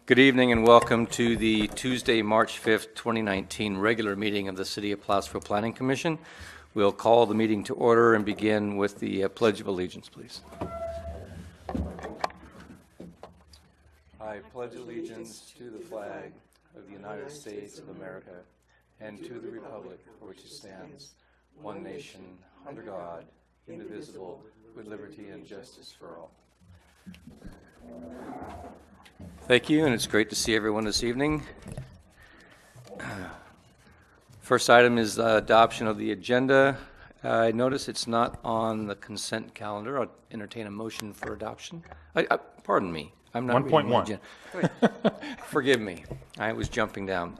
Good evening and welcome to the Tuesday, March 5th, 2019 regular meeting of the City of Placerville Planning Commission. We'll call the meeting to order and begin with the Pledge of Allegiance, please. I pledge allegiance to the flag of the United States of America and to the republic for which it stands, one nation, under God, indivisible, with liberty and justice for all. Thank you, and it's great to see everyone this evening. First item is adoption of the agenda. I notice it's not on the consent calendar. I'll entertain a motion for adoption. Pardon me. I'm not 1.1. Forgive me. I was jumping down.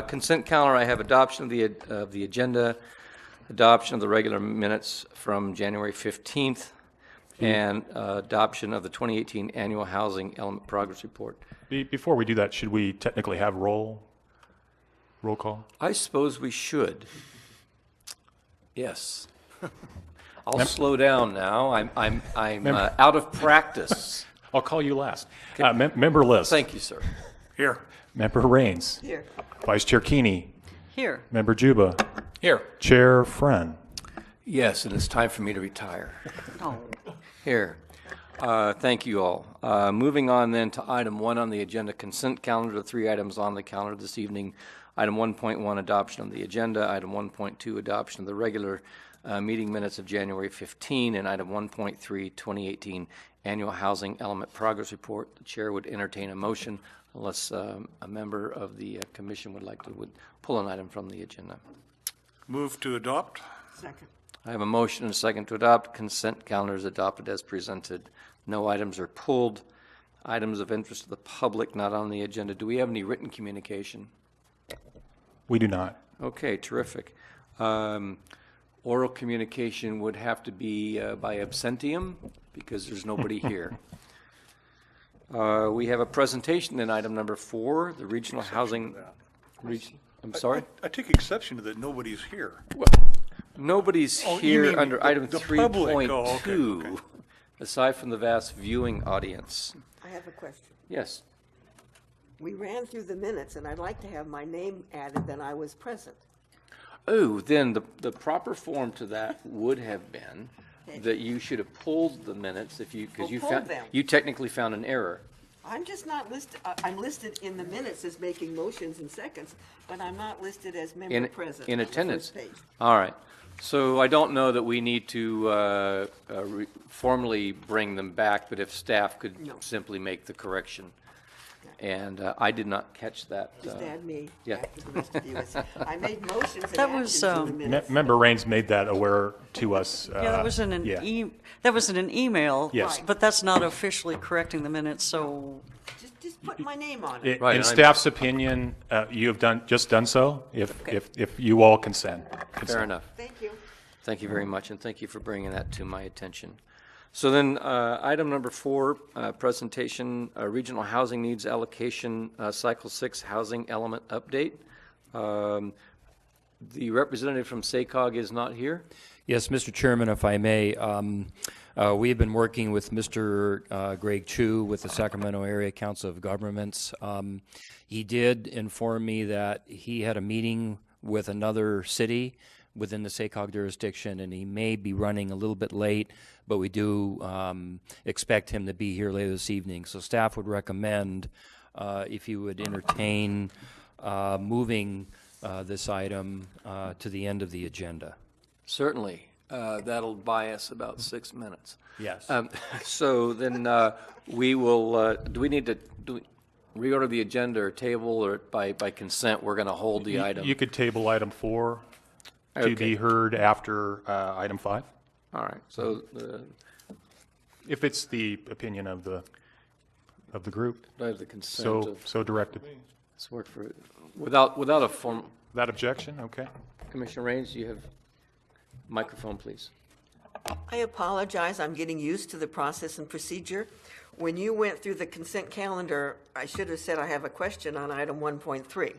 Consent calendar, I have adoption of the agenda, adoption of the regular minutes from January 15th, and adoption of the 2018 Annual Housing Element Progress Report. Before we do that, should we technically have roll call? I suppose we should. Yes. I'll slow down now. I'm out of practice. I'll call you last. Member List. Thank you, sir. Here. Member Raines. Here. Vice Chair Keeney. Here. Member Juba. Here. Chair Friend. Yes, and it's time for me to retire. Oh. Here. Thank you all. Moving on then to item 1 on the agenda, consent calendar, the 3 items on the calendar this evening. Item 1.1, adoption of the agenda. Item 1.2, adoption of the regular meeting minutes of January 15. And item 1.3, 2018 Annual Housing Element Progress Report. The chair would entertain a motion unless a member of the commission would like to pull an item from the agenda. Move to adopt. Second. I have a motion and a second to adopt. Consent calendar is adopted as presented. No items are pulled. Items of interest to the public not on the agenda. Do we have any written communication? We do not. Okay, terrific. Oral communication would have to be by absentium because there's nobody here. We have a presentation in item number 4, the regional housing. I'm sorry? I take exception to that nobody's here. Well, nobody's Oh, you here mean under item the public. 3.2, Oh, okay. aside from the vast viewing audience. I have a question. Yes. We ran through the minutes, and I'd like to have my name added that I was present. Oh, then the proper form to that would have been that you should have pulled the minutes because you pulled found them. you technically found an error. I'm just not listed, I'm listed in the minutes as making motions and seconds, but I'm not listed as member present. In on the attendance. first page. All right. So I don't know that we need to formally bring them back, but if staff could No. simply make the correction. And I did not catch that. Just add me yeah. after the rest of you. I made motions and That was, actions in the minutes. Member Raines made that aware to us. Yeah, that was in an yeah. that was in an email. Yes. But that's not officially correcting the minutes, so Just put my name on it. Right, In and staff's opinion, you have just done so. If you all consent. Fair enough. Thank you. Thank you very much, and thank you for bringing that to my attention. So then, item number 4, presentation, regional housing needs allocation, cycle 6 housing element update. The representative from SACOG is not here. Yes, Mr. Chairman, if I may, we have been working with Mr. Greg Chu with the Sacramento Area Council of Governments. He did inform me that he had a meeting with another city within the SACOG jurisdiction, and he may be running a little bit late, but we do expect him to be here later this evening. So staff would recommend if you would entertain moving this item to the end of the agenda. Certainly. That'll buy us about 6 minutes. Yes. So then we will, do we need to reorder the agenda or table, or by consent, we're going to hold the item? You could table item 4 to Okay. be heard after item 5. All right. So If it's the opinion of the group, do I have the consent so directed. Let's work for it. Without a form. That objection, okay. Commissioner Raines, you have microphone, please. I apologize, I'm getting used to the process and procedure. When you went through the consent calendar, I should have said I have a question on item 1.3.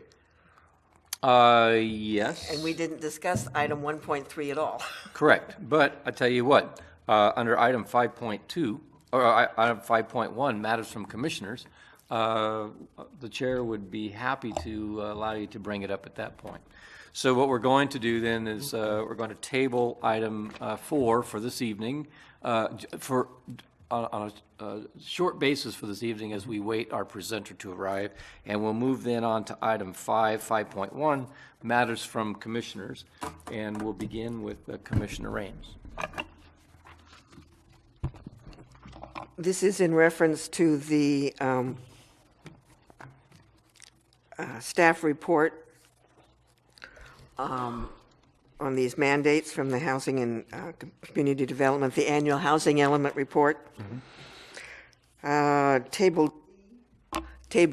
Yes. And we didn't discuss item 1.3 at all. Correct. But I tell you what, under item 5.2, or item 5.1, matters from commissioners, the chair would be happy to allow you to bring it up at that point. So what we're going to do then is we're going to table item 4 for this evening, on a short basis for this evening as we wait our presenter to arrive, and we'll move then on to item 5.1, matters from commissioners, and we'll begin with Commissioner Raines. This is in reference to the staff report on these mandates from the Housing and Community Development, the annual Housing Element Report. Table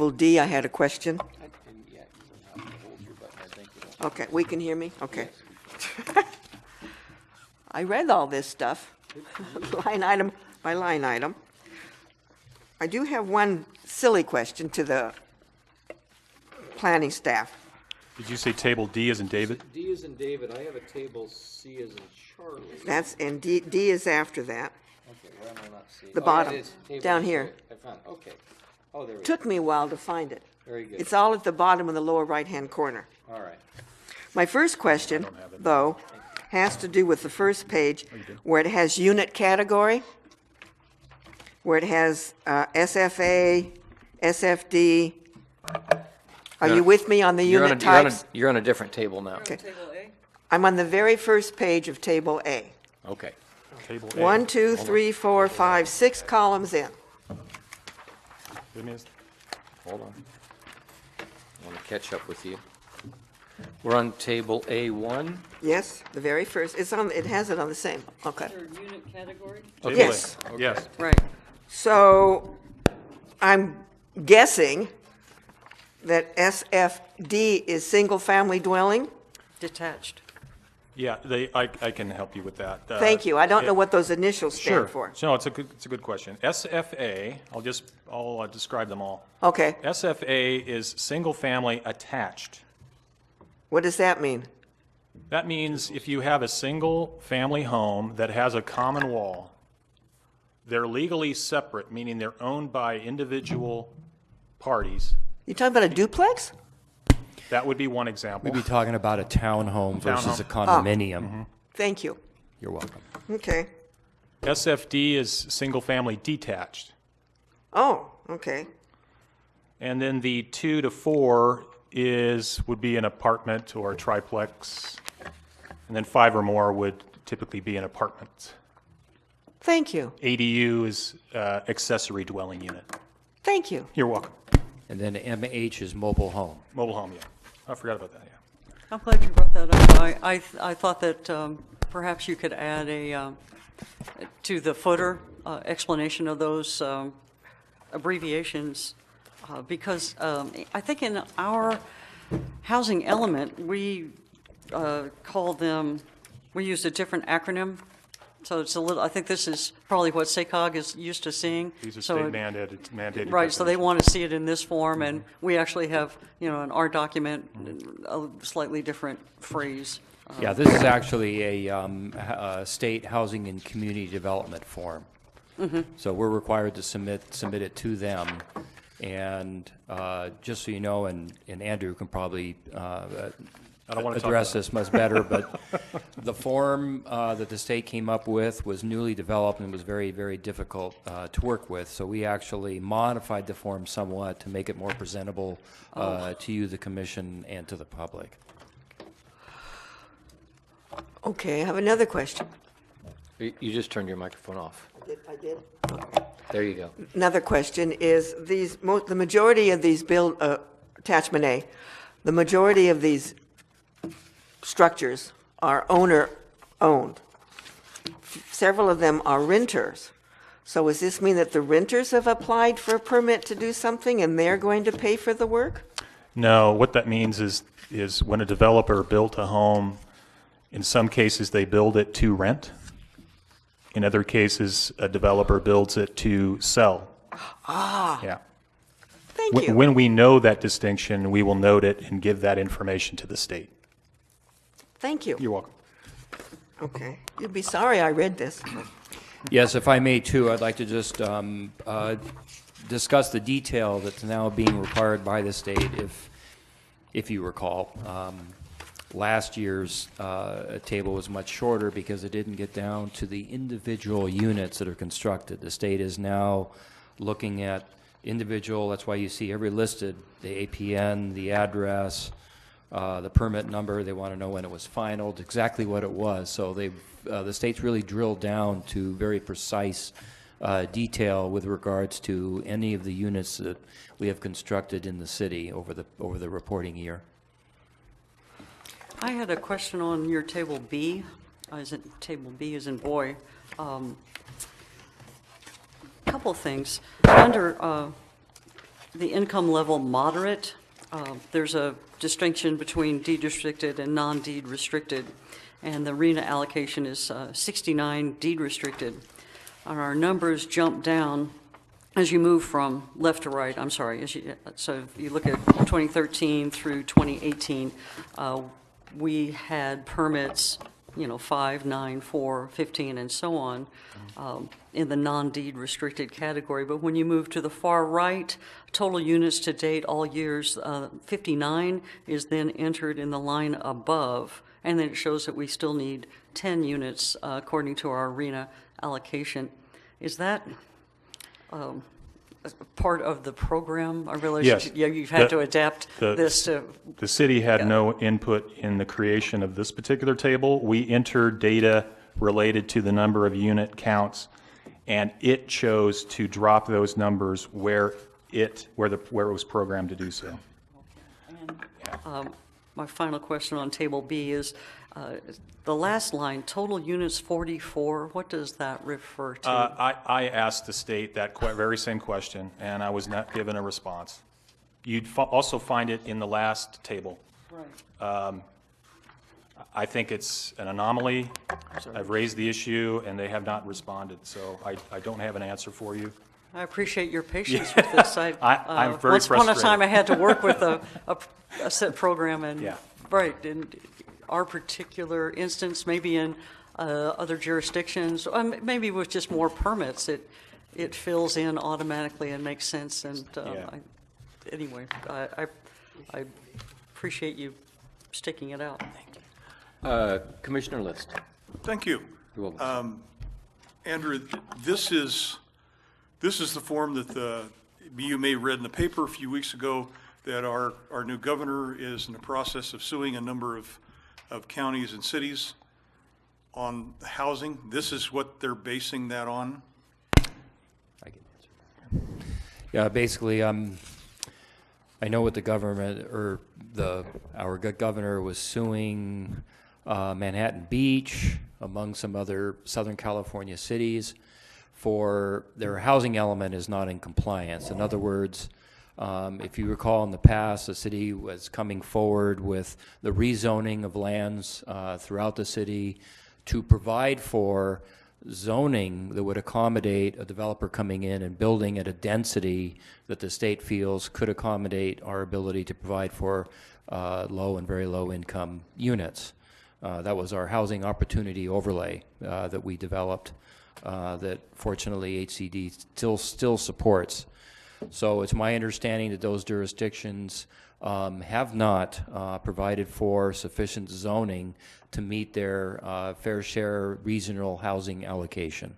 D, I had a question. Okay, we can hear me? Okay. I read all this stuff, line item by line item. I do have one silly question to the planning staff. Did you say table D as in David? D is in David. I have a table C as in Charlie. That's, and D is after that. Okay, where am I not seeing? The Oh, yeah, bottom, it is. Table down C. here. I found it. Okay. Oh, there we go. Took me a while to find it. Very good. It's all at the bottom in the lower right-hand corner. All right. My first question, though, has to do with the first page, where it has unit category, where it has SFA, SFD. Are you with me on the unit types? You're on a different table now. Okay. I'm on the very first page of Table A. Okay. Table A. 1, 2, 3, 4, 5, 6 columns in. Give me a- Hold on. I want to catch up with you. We're on table A1. Yes, the very first. It's on. It has it on the same. Okay. Unit category? Table A. Yes. Yes. Right. So I'm guessing that SFD is single-family dwelling? Detached. Yeah, I can help you with that. Thank you. I don't know what those initials stand for. No, it's a good question. SFA, I'll describe them all. Okay. SFA is single family attached. What does that mean? That means if you have a single family home that has a common wall, they're legally separate, meaning they're owned by individual parties. You talking about a duplex? That would be one example. We'd be talking about a townhome versus a Townhome. condominium. Thank you. You're welcome. Okay. SFD is single family detached. Oh, okay. And then the 2 to 4 would be an apartment or a triplex. And then 5 or more would typically be an apartment. Thank you. ADU is accessory dwelling unit. Thank you. You're welcome. And then MH is mobile home. Mobile home, yeah. I forgot about that, yeah. I'm glad you brought that up. I thought that perhaps you could add to the footer explanation of those abbreviations, because I think in our housing element, we call them, we used a different acronym. So it's a little, I think this is probably what SACOG is used to seeing. These are So state mandated. Right, so they definitions. want to see it in this form, and we actually have, in our document, a slightly different phrase. Yeah, this is actually a state housing and community development form. So we're required to submit it to them. And just so you know, and Andrew can probably I don't want to talk address about this much better, but the form that the state came up with was newly developed and was very, very difficult to work with. So we actually modified the form somewhat to make it more presentable to you, the commission, and to the public. Okay, I have another question. You just turned your microphone off. I did. There you go. Another question is the majority of these attachment A, the majority of these structures are owner-owned. Several of them are renters. So does this mean that the renters have applied for a permit to do something and they're going to pay for the work? No, what that means is when a developer built a home, in some cases they build it to rent. In other cases, a developer builds it to sell. Ah, Yeah. thank you. When we know that distinction, we will note it and give that information to the state. Thank you. You're welcome. Okay. You'd be sorry I read this. Yes, if I may too, I'd like to just discuss the detail that's now being required by the state, if you recall. Last year's table was much shorter because it didn't get down to the individual units that are constructed. The state is now looking at individual, that's why you see every listed, the APN, the address, the permit number. They want to know when it was finalized, exactly what it was. So the state's really drilled down to very precise detail with regards to any of the units that we have constructed in the city over the reporting year. I had a question on your table B. Table B is in boy. Couple things. Under the income level moderate, there's a distinction between deed restricted and non-deed restricted, and the RENA allocation is 69 deed restricted. And our numbers jump down as you move from left to right. I'm sorry. So if you look at 2013 through 2018, we had permits, 5, 9, 4, 15, and so on, in the non-deed restricted category. But when you move to the far right, total units to date all years, 59 is then entered in the line above, and then it shows that we still need 10 units according to our RENA allocation. Is that part of the program? I realize Yes. you've had to adapt this to... The city had no input in the creation of this particular table. We entered data related to the number of unit counts, and it chose to drop those numbers where it was programmed to do so. My final question on Table B is, the last line, total units 44, what does that refer to? I asked the state that very same question, and I was not given a response. You'd also find it in the last table. Right. I think it's an anomaly. I've raised the issue, and they have not responded, so I don't have an answer for you. I appreciate your patience with this. I'm very once upon a frustrated. time, I had to work with a set program, and Yeah. right, in our particular instance, maybe in other jurisdictions, maybe with just more permits, it fills in automatically and makes sense. And anyway, I appreciate you sticking it out. Commissioner List. Thank you. You're welcome. Andrew, this is the form that you may have read in the paper a few weeks ago, that our new governor is in the process of suing a number of counties and cities on housing. This is what they're basing that on? I can answer that. Yeah, basically, I know what the government, or our good governor was suing Manhattan Beach, among some other Southern California cities, for their housing element is not in compliance. In other words, if you recall in the past, the city was coming forward with the rezoning of lands throughout the city to provide for zoning that would accommodate a developer coming in and building at a density that the state feels could accommodate our ability to provide for low and very low income units. That was our housing opportunity overlay that we developed that fortunately HCD still supports. So it's my understanding that those jurisdictions have not provided for sufficient zoning to meet their fair share regional housing allocation.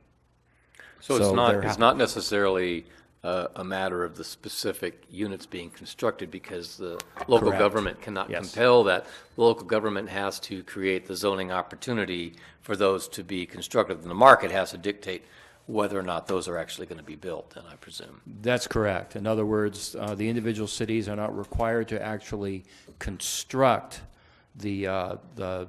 So So it's not necessarily a matter of the specific units being constructed, because the local Correct. government cannot Yes. compel that. The local government has to create the zoning opportunity for those to be constructed, and the market has to dictate whether or not those are actually going to be built, then I presume. That's correct. In other words, the individual cities are not required to actually construct the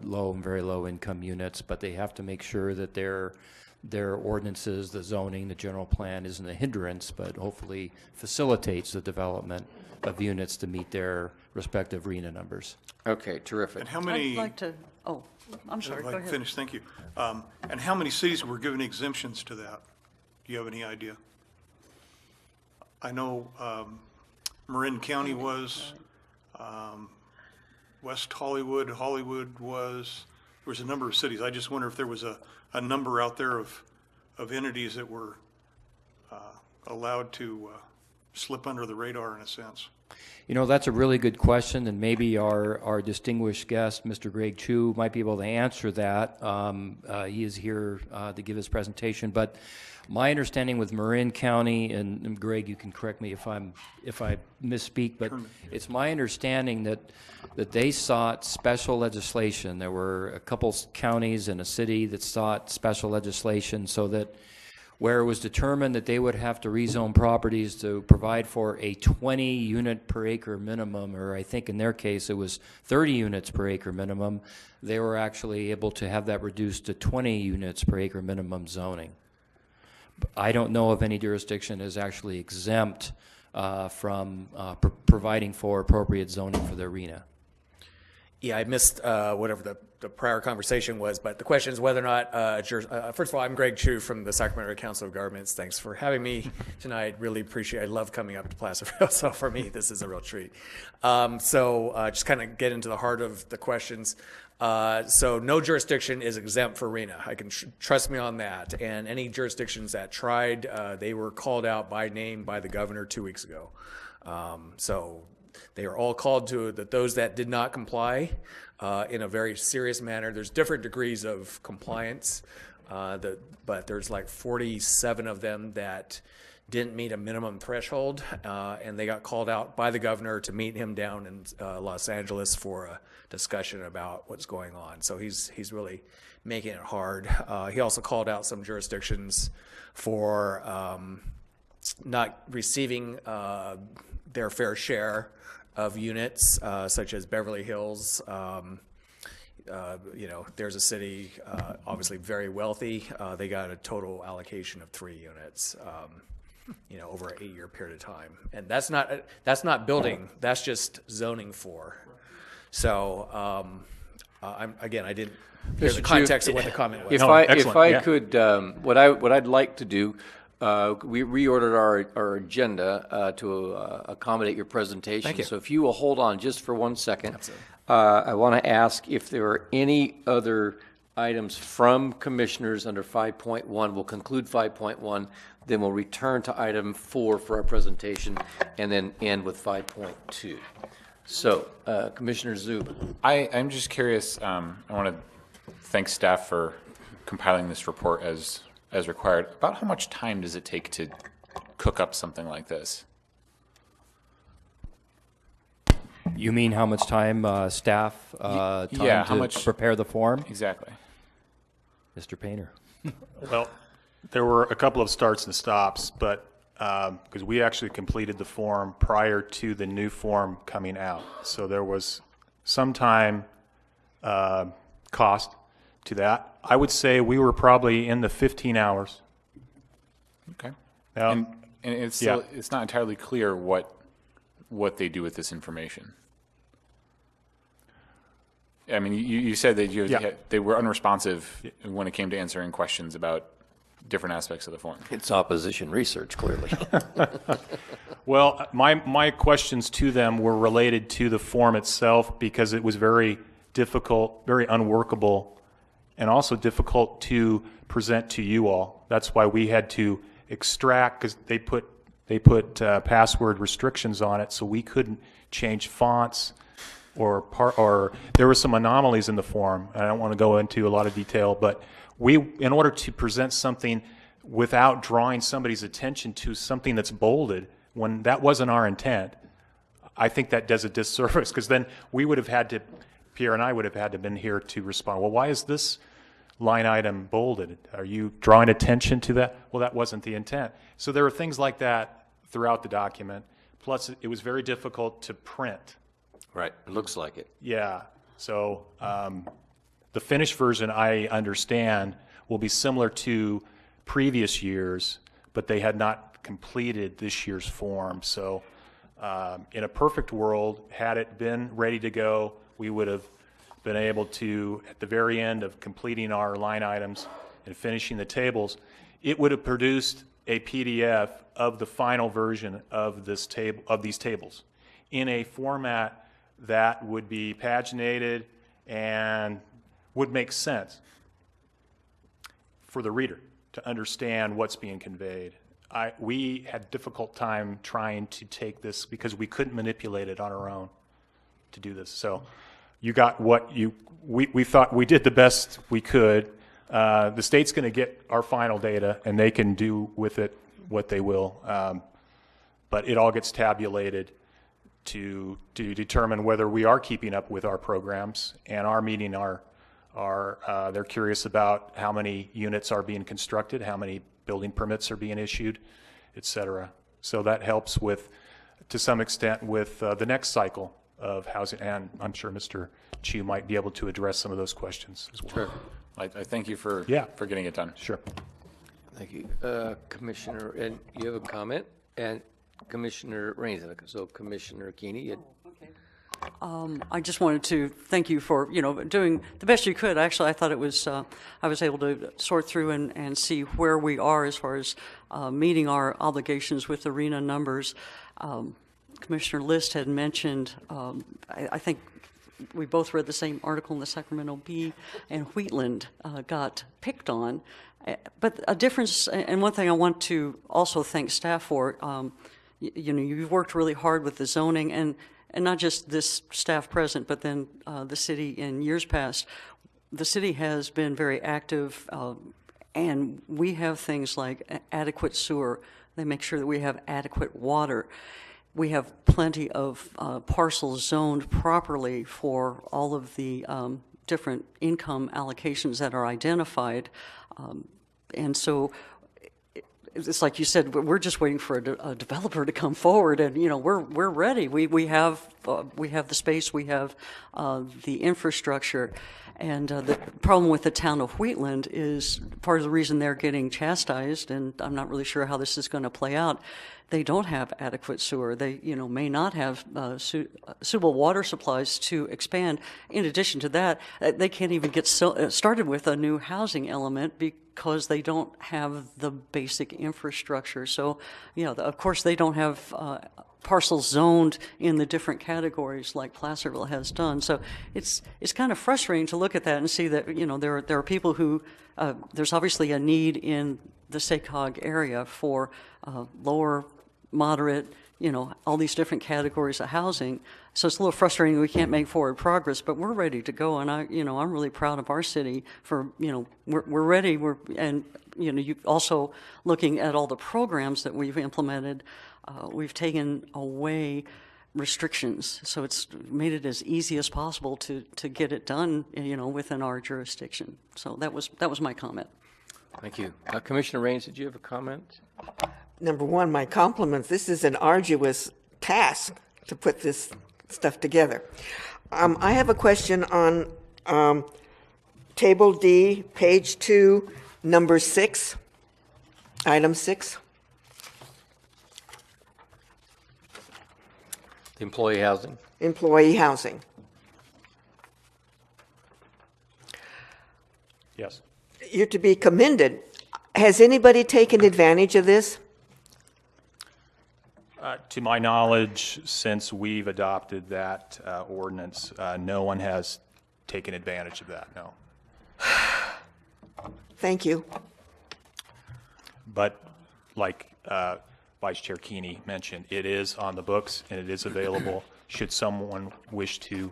low and very low income units, but they have to make sure that their ordinances, the zoning, the general plan isn't a hindrance, but hopefully facilitates the development of units to meet their respective RENA numbers. Okay, terrific. And how many? I'd like to, I'm sorry, If go I can ahead. finish, thank you. And how many cities were given exemptions to that? Do you have any idea? I know Marin County was, West Hollywood was, there was a number of cities. I just wonder if there was a number out there of entities that were allowed to slip under the radar in a sense? You know, that's a really good question, and maybe our distinguished guest, Mr. Greg Chu, might be able to answer that. He is here to give his presentation, but my understanding with Marin County, and Greg, you can correct me if I misspeak, but it's my understanding that they sought special legislation. There were a couple counties and a city that sought special legislation so that where it was determined that they would have to rezone properties to provide for a 20 unit per acre minimum, or I think in their case it was 30 units per acre minimum, they were actually able to have that reduced to 20 units per acre minimum zoning. I don't know if any jurisdiction is actually exempt from providing for appropriate zoning for the arena. Yeah, I missed whatever the prior conversation was, but the question is whether or not, first of all, I'm Greg Chu from the Sacramento Area Council of Governments. Thanks for having me tonight. Really appreciate it. I love coming up to Placerville, so for me, this is a real treat. Just kind of get into the heart of the questions. So no jurisdiction is exempt for RENA. I can trust me on that. And any jurisdictions that tried, they were called out by name by the governor 2 weeks ago. So they are all called to that. Those that did not comply in a very serious manner. There's different degrees of compliance, but there's like 47 of them that didn't meet a minimum threshold, and they got called out by the governor to meet him down in Los Angeles for a discussion about what's going on. So he's really making it hard. He also called out some jurisdictions for not receiving their fair share of units, such as Beverly Hills. There's a city, obviously very wealthy. They got a total allocation of 3 units, over an 8-year period of time. And that's not building, that's just zoning for. So, I didn't hear the context of what the comment was. If I could, what I'd like to do, we reordered our agenda to accommodate your presentation. Thank you. So if you will hold on just for 1 second. I want to ask if there are any other items from commissioners under 5.1. We'll conclude 5.1, then we'll return to item 4 for our presentation, and then end with 5.2. So, Commissioner Zub. I'm just curious. I want to thank staff for compiling this report as required. About how much time does it take to cook up something like this? You mean how much time staff time yeah, how to much prepare the form? Exactly. Mr. Painter. Well, there were a couple of starts and stops, but because we actually completed the form prior to the new form coming out. So there was some time cost to that. I would say we were probably in the 15 hours. Okay. Now, And it's still, it's not entirely clear what they do with this information. I mean, you said that they were unresponsive when it came to answering questions about different aspects of the form. It's opposition research, clearly. well, my questions to them were related to the form itself because it was very difficult, very unworkable, and also difficult to present to you all. That's why we had to extract, because they put password restrictions on it, so we couldn't change fonts or there were some anomalies in the form. I don't want to go into a lot of detail, but in order to present something without drawing somebody's attention to something that's bolded, when that wasn't our intent, I think that does a disservice, because then we would have had to, Pierre and I would have had to been here to respond. Well, why is this line item bolded? Are you drawing attention to that? Well, that wasn't the intent. So there were things like that throughout the document. Plus, it was very difficult to print. Right, it looks like it. Yeah, so the finished version, I understand, will be similar to previous years, but they had not completed this year's form. So in a perfect world, had it been ready to go, we would have been able to, at the very end of completing our line items and finishing the tables, it would have produced a PDF of the final version of this table, of these tables, in a format that would be paginated and would make sense for the reader to understand what's being conveyed. we had a difficult time trying to take this because we couldn't manipulate it on our own to do this. So you got what we thought we did the best we could. The state's going to get our final data, and they can do with it what they will. But it all gets tabulated to determine whether we are keeping up with our programs and are meeting they're curious about how many units are being constructed, how many building permits are being issued, et cetera. So that helps with, to some extent, with the next cycle of housing, and I'm sure Mr. Chu might be able to address some of those questions as well. Sure. I thank you for getting it done. Sure. Thank you. Commissioner, and you have a comment? And Commissioner Raines, so Commissioner Keeney, you I just wanted to thank you for, doing the best you could. Actually, I thought it was, I was able to sort through and see where we are as far as meeting our obligations with arena numbers. Commissioner List had mentioned, I think we both read the same article in the Sacramento Bee, and Wheatland got picked on. But a difference, and one thing I want to also thank staff for, you've worked really hard with the zoning, and not just this staff present, but then the city in years past. The city has been very active, and we have things like adequate sewer. They make sure that we have adequate water. We have plenty of parcels zoned properly for all of the different income allocations that are identified. And so it's like you said, we're just waiting for a developer to come forward, and we're ready. We have the space, we have the infrastructure, and the problem with the town of Wheatland is part of the reason they're getting chastised. And I'm not really sure how this is going to play out. They don't have adequate sewer. They may not have suitable water supplies to expand. In addition to that, they can't even get started with a new housing element because they don't have the basic infrastructure. So, of course, they don't have parcels zoned in the different categories like Placerville has done. So it's kind of frustrating to look at that and see that there are people who there's obviously a need in the SACOG area for lower, moderate, all these different categories of housing. So it's a little frustrating we can't make forward progress, but we're ready to go. And I'm really proud of our city for, we're ready. You also looking at all the programs that we've implemented, we've taken away restrictions. So it's made it as easy as possible to get it done, within our jurisdiction. So that was my comment. Thank you. Commissioner Raines, did you have a comment? Number one, my compliments. This is an arduous task to put this stuff together. I have a question on Table D, page 2, number 6, item 6. The employee housing. Employee housing. Yes. You're to be commended. Has anybody taken advantage of this? To my knowledge, since we've adopted that ordinance, no one has taken advantage of that, no. Thank you. But like Vice Chair Keeney mentioned, it is on the books and it is available should someone wish to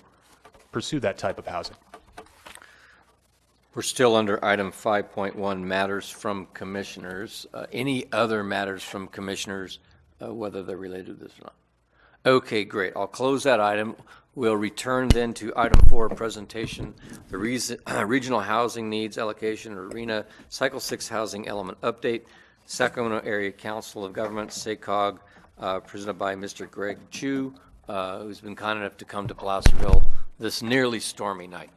pursue that type of housing. We're still under item 5.1, matters from commissioners. Any other matters from commissioners, whether they're related to this or not? Okay, great. I'll close that item. We'll return then to item 4, presentation, the regional housing needs allocation, or RENA, cycle 6 housing element update, Sacramento Area Council of Governments, SACOG, presented by Mr. Greg Chu, who's been kind enough to come to Placerville this nearly stormy night.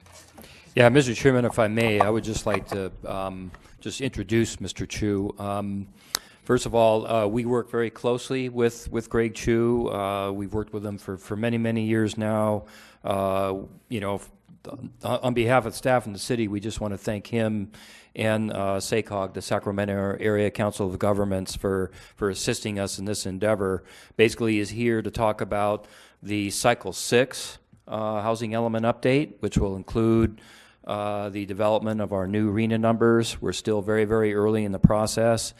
Yeah, Mr. Chairman, if I may, I would just like to just introduce Mr. Chu. First of all, we work very closely with Greg Chu. We've worked with him for many, many years now. On behalf of staff in the city, we just want to thank him and SACOG, the Sacramento Area Council of Governments, for assisting us in this endeavor. Basically, he's here to talk about the Cycle 6 housing element update, which will include the development of our new RENA numbers. We're still very, very early in the process.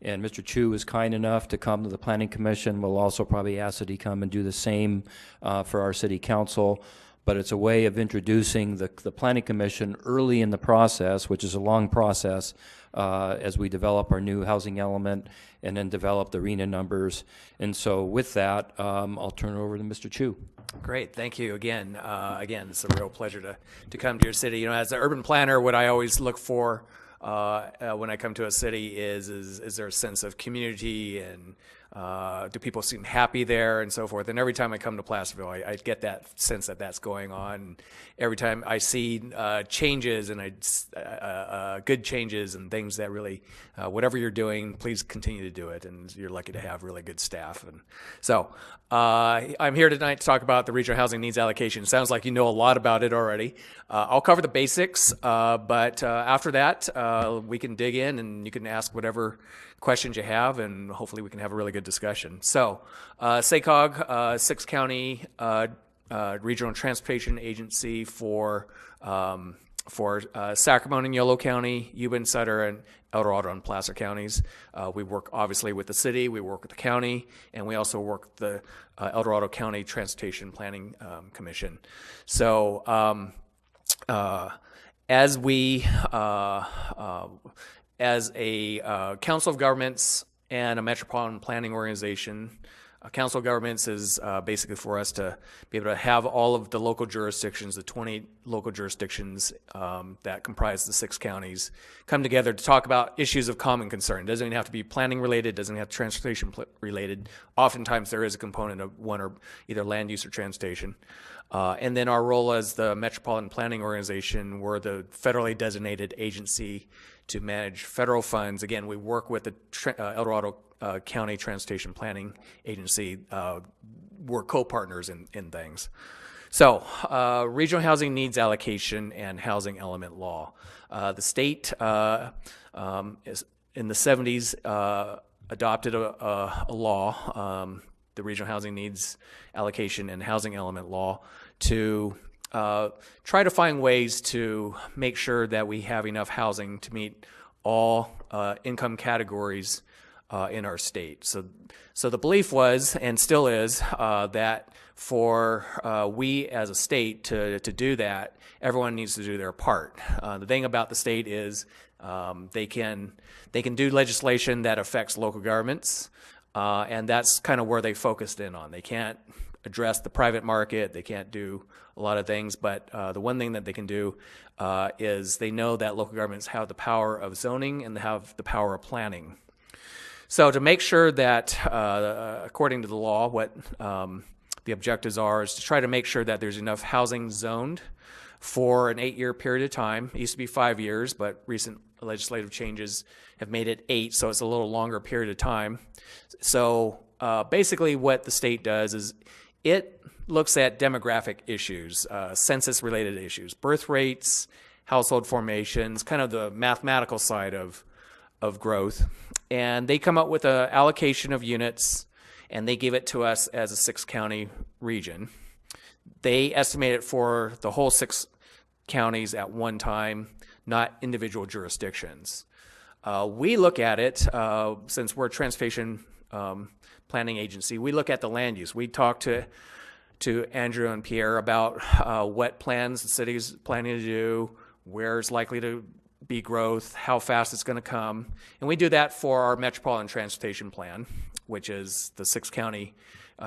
And Mr. Chu was kind enough to come to the Planning Commission. We'll also probably ask that he come and do the same for our city council. But it's a way of introducing the Planning Commission early in the process, which is a long process, as we develop our new housing element and then develop the RENA numbers. And so with that, I'll turn it over to Mr. Chu. Great, thank you again. Again, it's a real pleasure to come to your city. You know, as an urban planner, what I always look for when I come to a city is there a sense of community, and do people seem happy there and so forth. And every time I come to Placerville, I get that sense that that's going on. Every time I see changes, and good changes and things that really, whatever you're doing, please continue to do it. And you're lucky to have really good staff. And so I'm here tonight to talk about the regional housing needs allocation. Sounds like you know a lot about it already. I'll cover the basics, but after that, we can dig in and you can ask whatever questions you have, and hopefully we can have a really good discussion. So, SACOG, six-county regional transportation agency for Sacramento and Yolo County, Yuba, Sutter, and El Dorado and Placer counties. We work obviously with the city, we work with the county, and we also work with the El Dorado County Transportation Planning Commission. So, as a council of governments and a metropolitan planning organization, a council of governments is basically for us to be able to have all of the local jurisdictions, the 20 local jurisdictions that comprise the 6 counties, come together to talk about issues of common concern. It doesn't even have to be planning related, doesn't have to be transportation related. Oftentimes there is a component of one or either land use or transportation. And then our role as the metropolitan planning organization, we're the federally designated agency to manage federal funds. Again, we work with the El Dorado County Transportation Planning Agency. We're co-partners in things. So, regional housing needs allocation and housing element law. The state is in the 70s adopted a law, the regional housing needs allocation and housing element law, to try to find ways to make sure that we have enough housing to meet all income categories in our state. So the belief was, and still is, that for we as a state to do that, everyone needs to do their part. The thing about the state is they can do legislation that affects local governments, and that's kind of where they focused in on. They can't address the private market, they can't do a lot of things, but the one thing that they can do is they know that local governments have the power of zoning and they have the power of planning. So to make sure that, according to the law, what the objectives are is to try to make sure that there's enough housing zoned for an 8-year period of time. It used to be 5 years, but recent legislative changes have made it 8, so it's a little longer period of time. So basically what the state does is it looks at demographic issues, census-related issues, birth rates, household formations, kind of the mathematical side of growth. And they come up with an allocation of units, and they give it to us as a 6-county region. They estimate it for the whole 6 counties at one time, not individual jurisdictions. We look at it, since we're a transportation planning agency, we look at the land use. We talk to Andrew and Pierre about what plans the city's planning to do, where it's likely to be growth, how fast it's going to come. And we do that for our Metropolitan Transportation Plan, which is the 6-county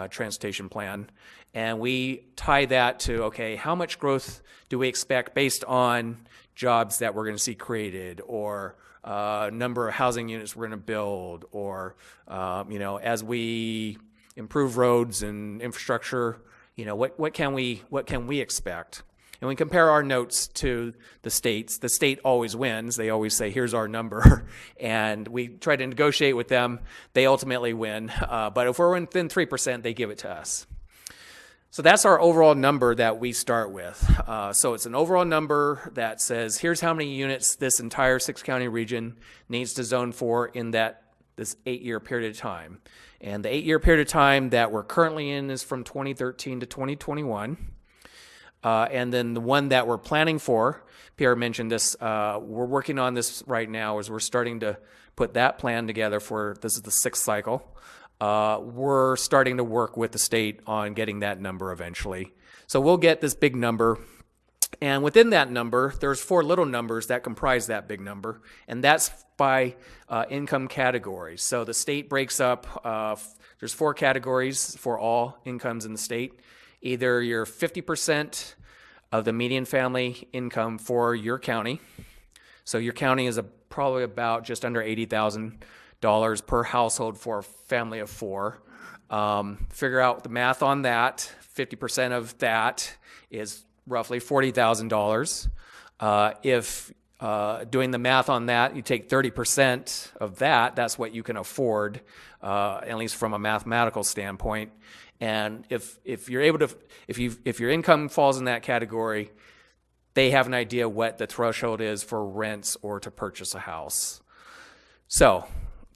transportation plan. And we tie that to, okay, how much growth do we expect based on jobs that we're going to see created, or number of housing units we're going to build, or, as we improve roads and infrastructure, what can we expect? And we compare our notes to the states. The state always wins. They always say, here's our number. And we try to negotiate with them. They ultimately win. But if we're within 3%, they give it to us. So that's our overall number that we start with. So it's an overall number that says, here's how many units this entire 6-county region needs to zone for in this 8-year period of time. And the 8-year period of time that we're currently in is from 2013 to 2021. And then the one that we're planning for, Pierre mentioned this, we're working on this right now as we're starting to put that plan together for, this is the 6th cycle. We're starting to work with the state on getting that number eventually. So we'll get this big number. And within that number, there's 4 little numbers that comprise that big number, and that's by income categories. So the state breaks up, there's 4 categories for all incomes in the state. Either you're 50% of the median family income for your county. So your county is probably about just under $80,000 per household for a family of 4. Figure out the math on that. 50% of that is roughly $40,000. If doing the math on that, you take 30% of that, that's what you can afford, at least from a mathematical standpoint. And if you're able to, if your income falls in that category, they have an idea what the threshold is for rents or to purchase a house. So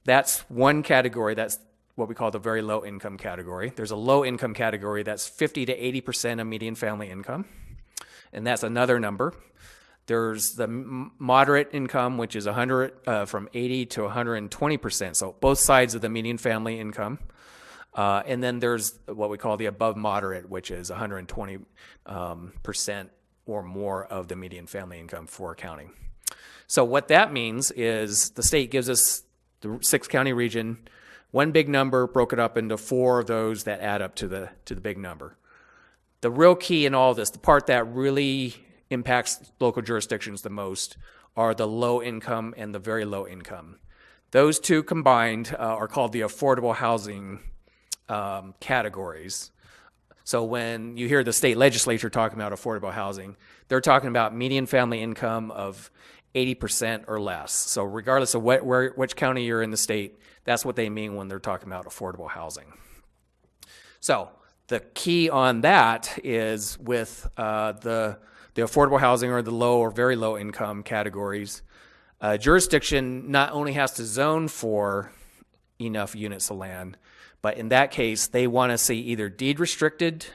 that's one category. That's what we call the very low income category. There's a low income category that's 50 to 80% of median family income, and that's another number. There's the moderate income, which is from 80 to 120%, so both sides of the median family income. And then there's what we call the above moderate, which is 120% or more of the median family income for a county. So what that means is the state gives us the 6-county region, one big number, broke it up into 4 of those that add up to the big number. The real key in all this, the part that really impacts local jurisdictions the most, are the low income and the very low income. Those two combined are called the affordable housing categories. So when you hear the state legislature talking about affordable housing, they're talking about median family income of 80% or less. So regardless of which county you're in the state, that's what they mean when they're talking about affordable housing. So the key on that is with the affordable housing or the low or very low income categories, jurisdiction not only has to zone for enough units of land, but in that case, they want to see either deed restricted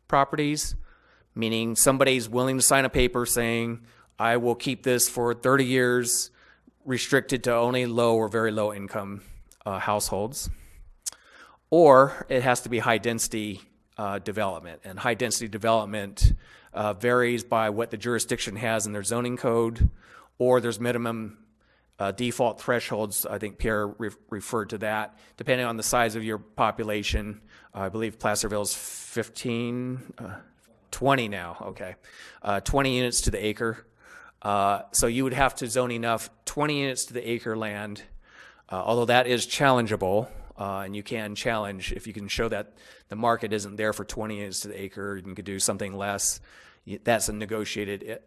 properties, meaning somebody's willing to sign a paper saying, I will keep this for 30 years, restricted to only low or very low income households. Or it has to be high density development. And high density development varies by what the jurisdiction has in their zoning code, or there's minimum default thresholds. I think Pierre referred to that. Depending on the size of your population, I believe Placerville's 20 now, okay. 20 units to the acre. So you would have to zone enough 20 units to the acre land, although that is challengeable, and you can challenge if you can show that the market isn't there for 20 units to the acre, you could do something less. That's a negotiated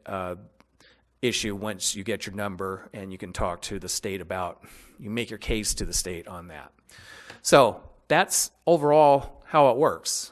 issue once you get your number, and you can talk to the state about, you make your case to the state on that. So that's overall how it works.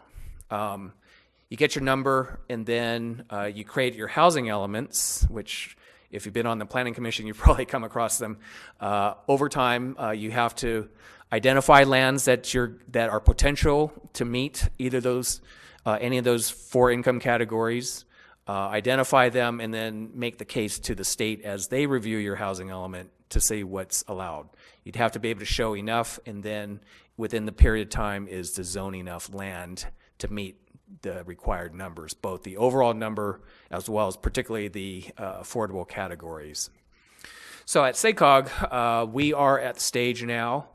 You get your number, and then you create your housing elements, which if you've been on the Planning Commission, you've probably come across them. Over time, you have to identify lands that are potential to meet either those, any of those 4 income categories, identify them, and then make the case to the state as they review your housing element to see what's allowed. You'd have to be able to show enough, and then within the period of time is to zone enough land to meet the required numbers, both the overall number as well as particularly the affordable categories. So at SACOG, we are at the stage now.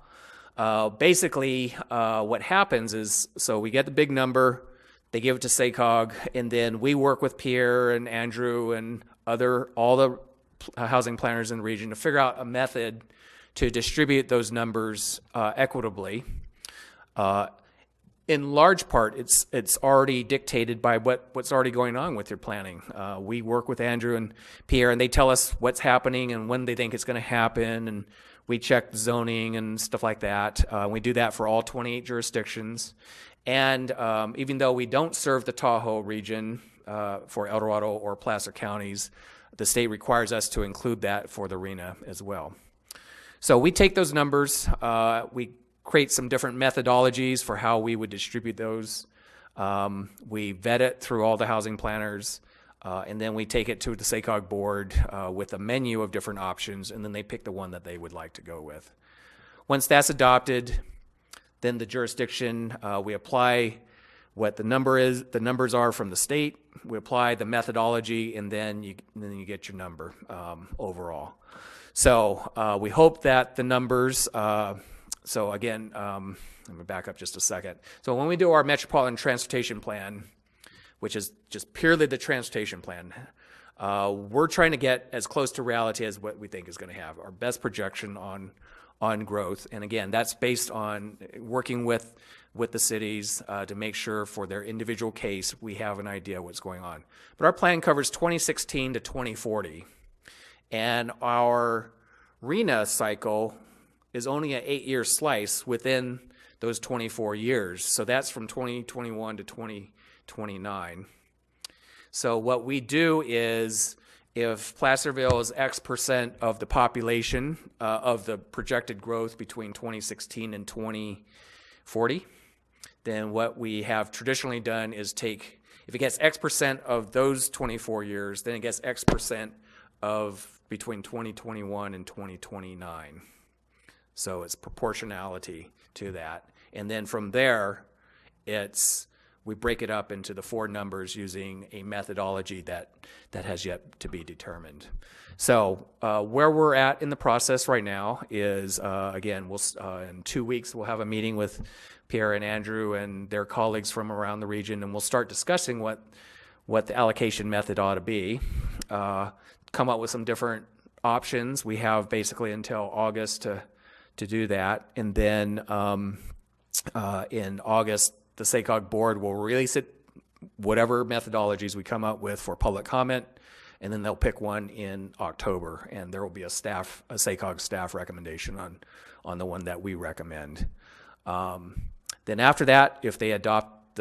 Basically, what happens is, so we get the big number, they give it to SACOG, and then we work with Pierre and Andrew and all the housing planners in the region to figure out a method to distribute those numbers equitably. In large part, it's already dictated by what's already going on with your planning. We work with Andrew and Pierre, and they tell us what's happening and when they think it's going to happen, and we check zoning and stuff like that. We do that for all 28 jurisdictions. And even though we don't serve the Tahoe region for El Dorado or Placer counties, the state requires us to include that for the RENA as well. So we take those numbers, we create some different methodologies for how we would distribute those. We vet it through all the housing planners, and then we take it to the SACOG board with a menu of different options, and then they pick the one that they would like to go with. Once that's adopted, then the jurisdiction, we apply what the numbers are from the state, we apply the methodology, and then you get your number overall. So we hope that the numbers, so again, let me back up just a second. So when we do our Metropolitan Transportation Plan, which is just purely the transportation plan, we're trying to get as close to reality as what we think is going to have our best projection on growth. And again, that's based on working with the cities to make sure for their individual case we have an idea what's going on. But our plan covers 2016 to 2040, and our RENA cycle is only an 8-year slice within those 24 years. So that's from 2021 to 2029. So what we do is, if Placerville is X% of the population of the projected growth between 2016 and 2040, then what we have traditionally done is take, if it gets X% of those 24 years, then it gets X% of between 2021 and 2029. So it's proportionality to that. And then from there, we break it up into the 4 numbers using a methodology that has yet to be determined. So where we're at in the process right now is, again, in 2 weeks, we'll have a meeting with Pierre and Andrew and their colleagues from around the region, and we'll start discussing what the allocation method ought to be, come up with some different options. We have basically until August to do that. And then in August, the SACOG board will release it, whatever methodologies we come up with for public comment, and then they'll pick one in October, and there will be a SACOG staff recommendation on the one that we recommend. Then after that, if they adopt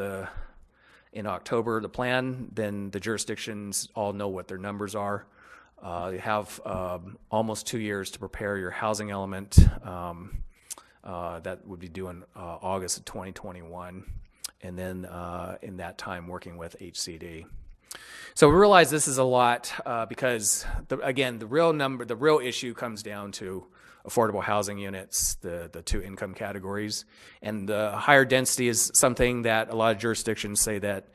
in October the plan, then the jurisdictions all know what their numbers are. You have almost 2 years to prepare your housing element. That would be due in August of 2021, and then in that time working with HCD. So we realize this is a lot because, again, the real issue comes down to affordable housing units, the 2 income categories, and the higher density is something that a lot of jurisdictions say that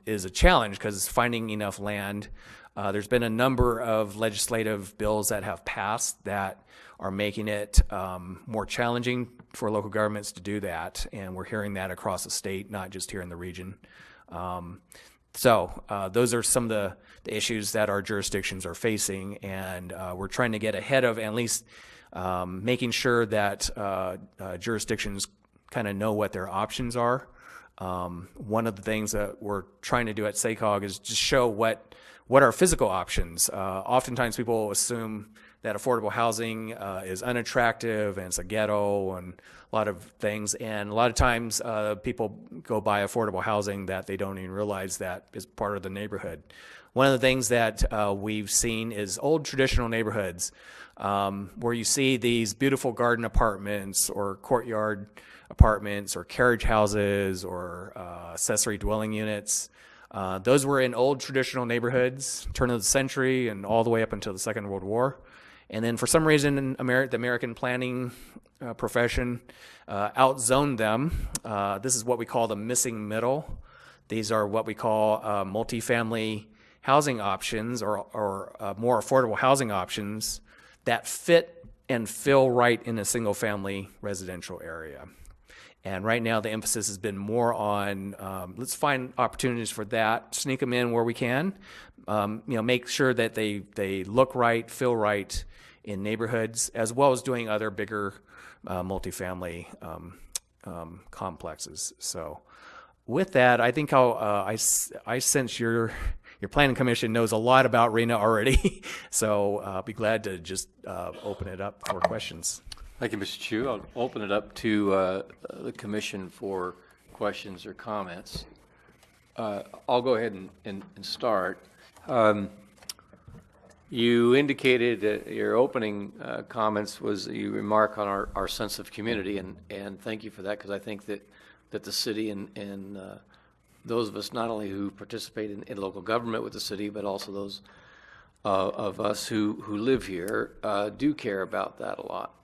is a challenge because finding enough land. There's been a number of legislative bills that have passed that are making it more challenging for local governments to do that, and we're hearing that across the state, not just here in the region. So those are some of the issues that our jurisdictions are facing, and we're trying to get ahead of at least making sure that jurisdictions kind of know what their options are. One of the things that we're trying to do at SACOG is just show what are physical options. Oftentimes people assume that affordable housing is unattractive and it's a ghetto and a lot of things. And a lot of times people go by affordable housing that they don't even realize that is part of the neighborhood. One of the things that we've seen is old traditional neighborhoods where you see these beautiful garden apartments or courtyard apartments or carriage houses or accessory dwelling units. Those were in old traditional neighborhoods, turn of the century and all the way up until the Second World War. And then for some reason, the American planning profession outzoned them. This is what we call the missing middle. These are what we call multifamily housing options or more affordable housing options that fit and fill right in a single family residential area. And right now the emphasis has been more on let's find opportunities for that, sneak them in where we can, make sure that they look right, feel right in neighborhoods, as well as doing other bigger multifamily complexes. So with that, I think I sense your planning commission knows a lot about RENA already. So I'll be glad to just open it up for questions. Thank you, Mr. Chu. I'll open it up to the commission for questions or comments. I'll go ahead and start. You indicated that your opening comments was you remark on our sense of community, and thank you for that, because I think that the city and those of us not only who participate in local government with the city, but also those of us who live here do care about that a lot.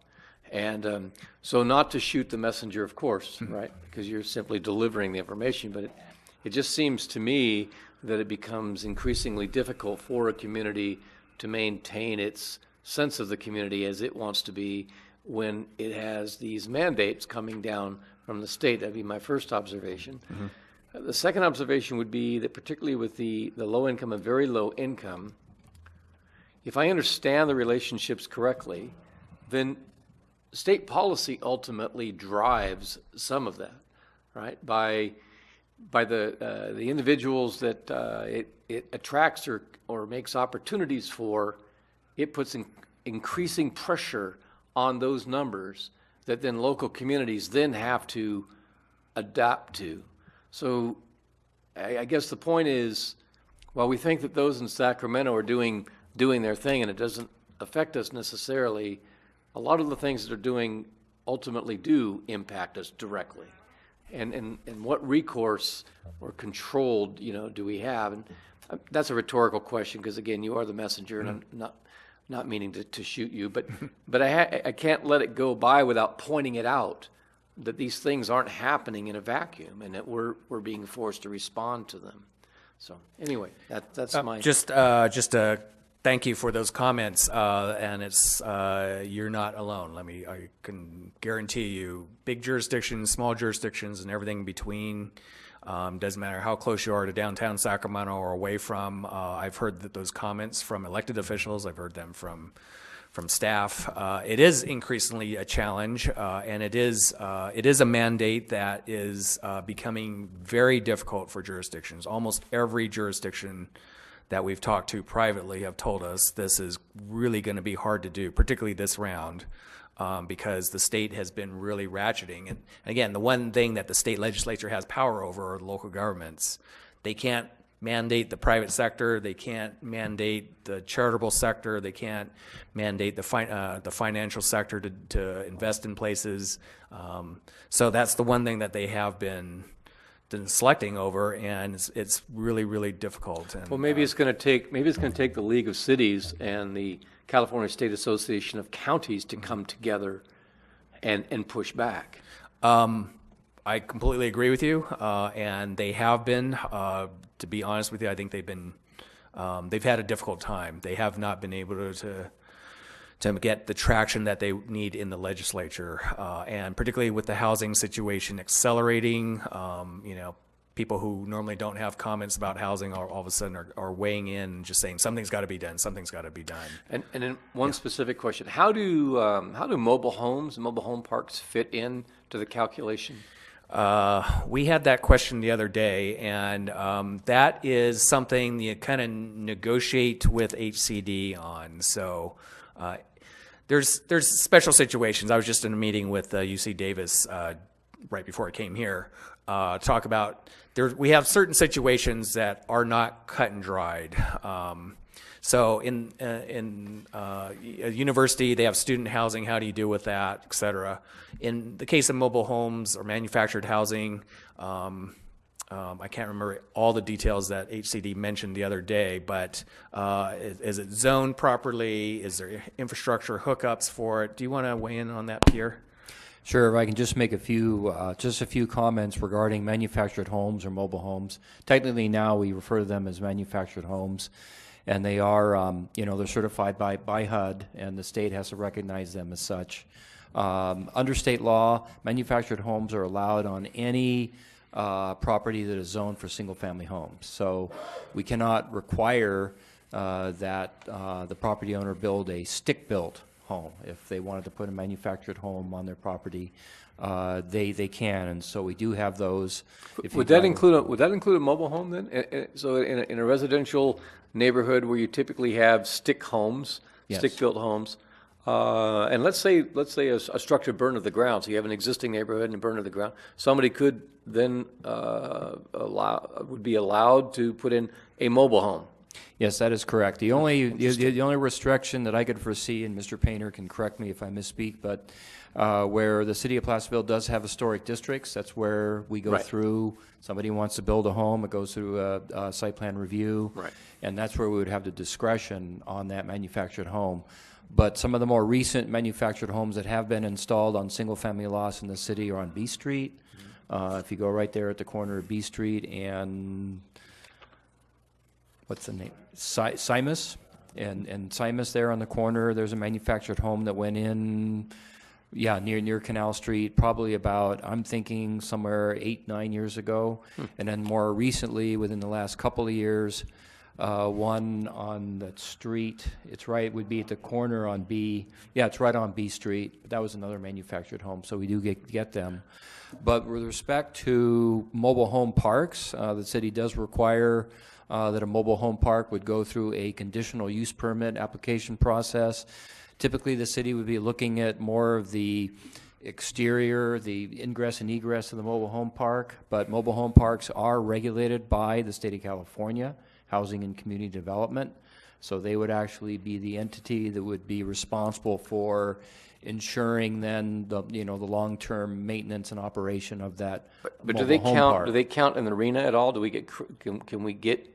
And so not to shoot the messenger, of course, right? Because you're simply delivering the information, but it just seems to me that it becomes increasingly difficult for a community to maintain its sense of the community as it wants to be when it has these mandates coming down from the state. That'd be my first observation. The second observation would be that particularly with the low income and very low income, if I understand the relationships correctly, then state policy ultimately drives some of that, right? By the individuals that it attracts or makes opportunities for, it puts increasing pressure on those numbers that then local communities then have to adapt to. So I guess the point is, while we think that those in Sacramento are doing their thing and it doesn't affect us necessarily, a lot of the things that they're doing ultimately do impact us directly. And what recourse or controlled, do we have? And that's a rhetorical question because, again, you are the messenger, and I'm not meaning to shoot you, but I can't let it go by without pointing it out that these things aren't happening in a vacuum and that we're being forced to respond to them. So anyway, that's my Just thank you for those comments, and it's you're not alone. I can guarantee you, big jurisdictions, small jurisdictions, and everything in between. Doesn't matter how close you are to downtown Sacramento or away from. I've heard those comments from elected officials. I've heard them from staff. It is increasingly a challenge, and it is a mandate that is becoming very difficult for jurisdictions. Almost every jurisdiction that we've talked to privately have told us this is really going to be hard to do, particularly this round, because the state has been really ratcheting. And again, the one thing that the state legislature has power over are local governments. They can't mandate the private sector. They can't mandate the charitable sector. They can't mandate the financial sector to invest in places. So that's the one thing that they have been selecting over, and it's really, really difficult. And, well, maybe it's going to take the League of Cities and the California State Association of Counties to come together and push back. I completely agree with you, and they have been. To be honest with you, I think they've had a difficult time. They have not been able to get the traction that they need in the legislature, and particularly with the housing situation accelerating. People who normally don't have comments about housing all of a sudden are weighing in and just saying something's got to be done. Something's got to be done. And then one specific question: how do mobile homes and mobile home parks fit in to the calculation? We had that question the other day, and that is something you kind of negotiate with HCD on. So there's special situations. I was just in a meeting with UC Davis right before I came here. Talk about we have certain situations that are not cut and dried. So in a university, they have student housing. How do you deal with that, et cetera? In the case of mobile homes or manufactured housing, I can't remember all the details that HCD mentioned the other day, but is it zoned properly? Is there infrastructure hookups for it? Do you want to weigh in on that, Pierre? Sure, if I can just make a few comments regarding manufactured homes or mobile homes. Technically now we refer to them as manufactured homes, and they are, they're certified by HUD, and the state has to recognize them as such. Under state law, manufactured homes are allowed on any property that is zoned for single-family homes. So we cannot require that the property owner build a stick-built home. If they wanted to put a manufactured home on their property, they can, and so we do have those. Would that include a mobile home then? So in a residential neighborhood where you typically have stick homes, Yes. stick-built homes, and let's say a structure burned to the ground. So you have an existing neighborhood and burned to the ground. Somebody could then would be allowed to put in a mobile home. Yes, that is correct. The only restriction that I could foresee, and Mr. Painter can correct me if I misspeak, but where the city of Placerville does have historic districts, that's where we go Right. through. Somebody wants to build a home, it goes through a site plan review. Right. And that's where we would have the discretion on that manufactured home. But some of the more recent manufactured homes that have been installed on single-family lots in the city are on B Street. If you go right there at the corner of B Street and what's the name? Simus, and Simus there on the corner. There's a manufactured home that went in, near Canal Street, probably about, I'm thinking somewhere 8-9 years ago, and then more recently, within the last couple of years, one on that street. It's right. Would be at the corner on B. Yeah, it's right on B Street. That was another manufactured home, so we do get them. But with respect to mobile home parks, the city does require that a mobile home park would go through a conditional use permit application process. Typically, the city would be looking at more of the exterior, the ingress and egress of the mobile home park, but mobile home parks are regulated by the state of California, Housing and Community Development. So they would actually be the entity that would be responsible for ensuring then the long-term maintenance and operation of that But do mobile they home count? park. Do they count in the arena at all? Do we get?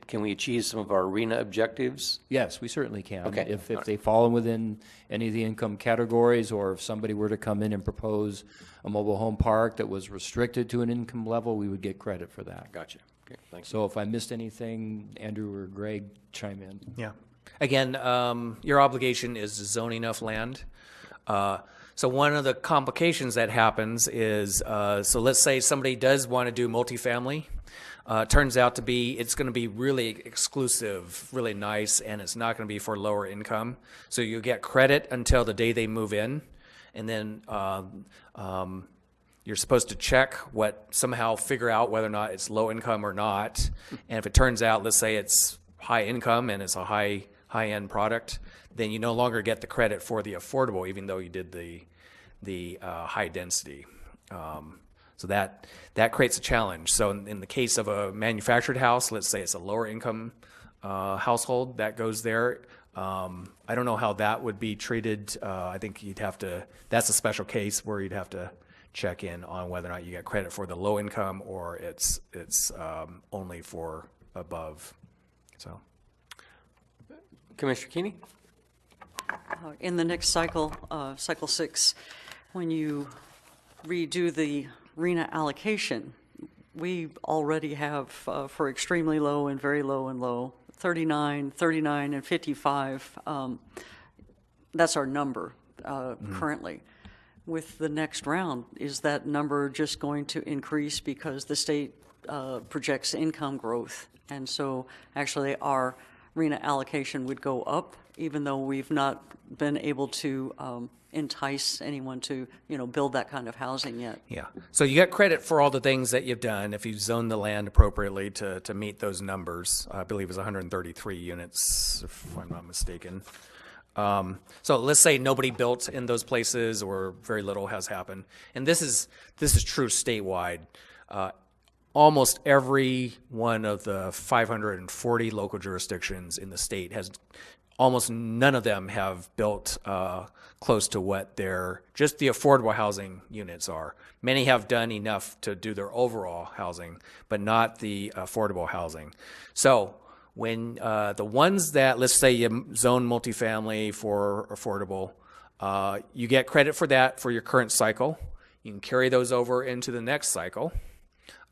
Can we achieve some of our arena objectives? Yes, we certainly can. Okay. If All right. they fall within any of the income categories, or if somebody were to come in and propose a mobile home park that was restricted to an income level, we would get credit for that. Gotcha. Okay, thanks. So if I missed anything, Andrew or Greg, chime in. Yeah. Again, your obligation is to zone enough land. So one of the complications that happens is, so let's say somebody does want to do multifamily. Turns out to be, it's going to be really exclusive, really nice, and it's not going to be for lower income. So you get credit until the day they move in, and then you're supposed to check somehow figure out whether or not it's low income or not. And if it turns out, let's say it's high income and it's a high-end product, then you no longer get the credit for the affordable, even though you did the high density. So that creates a challenge. So in the case of a manufactured house, let's say it's a lower income household that goes there. I don't know how that would be treated. I think that's a special case where you'd have to check in on whether or not you get credit for the low income or it's only for above. So, Commissioner Keeney? In the next cycle, cycle 6, when you redo the RENA allocation, we already have for extremely low and very low and low, 39, and 55. That's our number currently. With the next round, is that number just going to increase because the state projects income growth? And so actually our RENA allocation would go up, even though we've not been able to entice anyone to, build that kind of housing yet. yeah. So you get credit for all the things that you've done if you zone the land appropriately to meet those numbers. I believe it was 133 units, if I'm not mistaken. So let's say nobody built in those places or very little has happened. And this is true statewide. Almost every one of the 540 local jurisdictions in the state almost none of them have built close to what just the affordable housing units are. Many have done enough to do their overall housing, but not the affordable housing. So when the ones that, let's say you zone multifamily for affordable, you get credit for that for your current cycle. You can carry those over into the next cycle.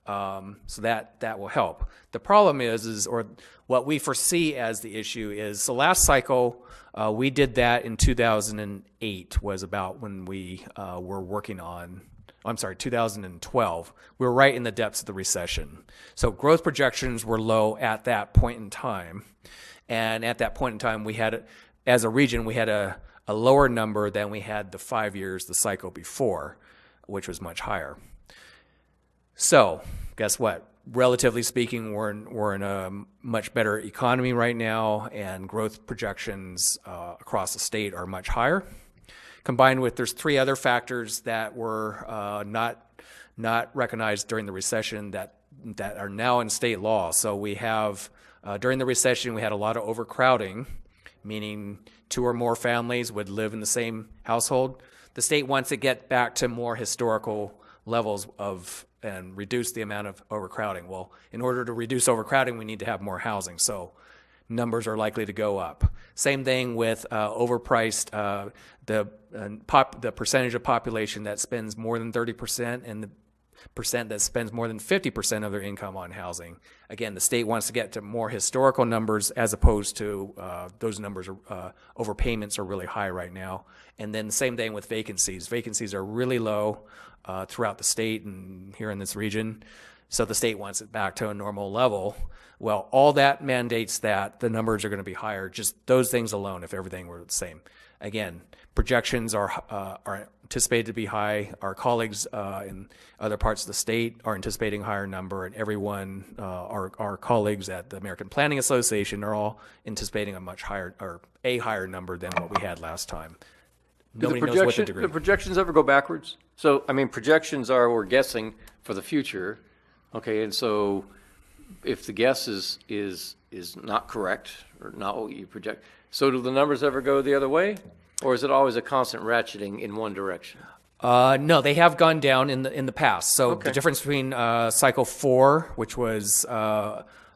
So that will help. The problem or what we foresee as the issue is, the last cycle, we did that in 2008 was about when we were working on, 2012. We were right in the depths of the recession. So growth projections were low at that point in time. And at that point in time, as a region, we had a lower number than we had the 5 years, the cycle before, which was much higher. So, guess what? Relatively speaking, we're in a much better economy right now, and growth projections across the state are much higher. Combined with, there's 3 other factors that were not recognized during the recession that are now in state law. So we have During the recession, we had a lot of overcrowding, meaning 2 or more families would live in the same household. The state wants to get back to more historical levels and reduce the amount of overcrowding. Well, in order to reduce overcrowding, we need to have more housing. So numbers are likely to go up. Same thing with overpriced, the percentage of population that spends more than 30% and the percent that spends more than 50% of their income on housing. Again, the state wants to get to more historical numbers as opposed to those numbers, overpayments are really high right now. And then the same thing with vacancies. Vacancies are really low throughout the state and here in this region. So the state wants it back to a normal level. Well, all that mandates that the numbers are going to be higher, just those things alone, if everything were the same. Again, projections are anticipated to be high. Our colleagues in other parts of the state are anticipating a higher number, and everyone, our colleagues at the American Planning Association are all anticipating a much higher, or a higher number than what we had last time. Nobody knows what the degree. Do the projections ever go backwards? So, I mean, projections are, we're guessing for the future, okay, and so if the guess is not correct, or not what you project, so do the numbers ever go the other way? Or is it always a constant ratcheting in one direction? No, they have gone down in the past. So Okay. the difference between cycle 4, which was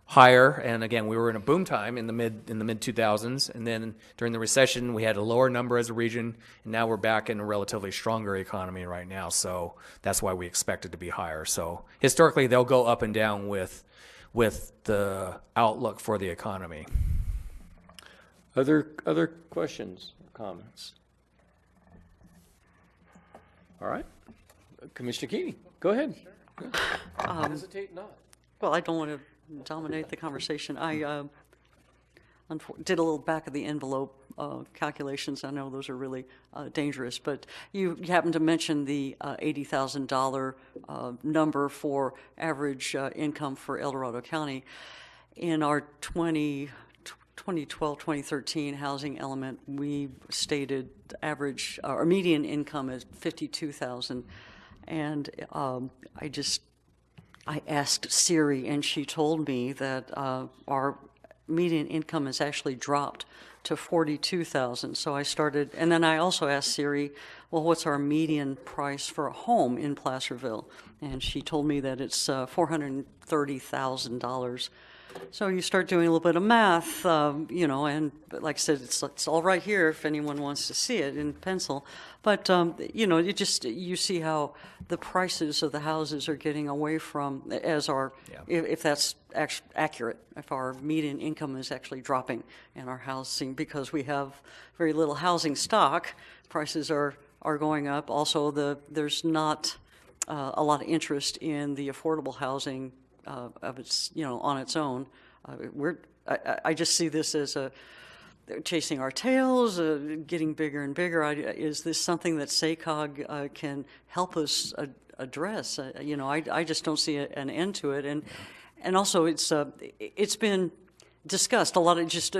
higher, and again we were in a boom time in the mid 2000s, and then during the recession we had a lower number as a region, and now we're back in a relatively stronger economy right now. So that's why we expect it to be higher. So historically they'll go up and down with the outlook for the economy. Other questions or comments? All right. Commissioner Keeney, go ahead. Hesitate not. Well, I don't want to dominate the conversation. I did a little back of the envelope calculations. I know those are really dangerous, but you happened to mention the $80,000 number for average income for El Dorado County. In our 2012-2013 housing element, we stated average or median income is $52,000, and I asked Siri, and she told me that our median income has actually dropped to $42,000. So I started, and then I also asked Siri, well, what's our median price for a home in Placerville? And she told me that it's $430,000. So you start doing a little bit of math, and like I said, it's all right here if anyone wants to see it in pencil. But, you see how the prices of the houses are getting away from, if that's accurate, if our median income is actually dropping in our housing because we have very little housing stock, prices are going up. Also, there's not a lot of interest in the affordable housing of its, on its own. I just see this as chasing our tails, getting bigger and bigger. Is this something that SACOG can help us address? I just don't see an end to it, and also it's been discussed a lot of just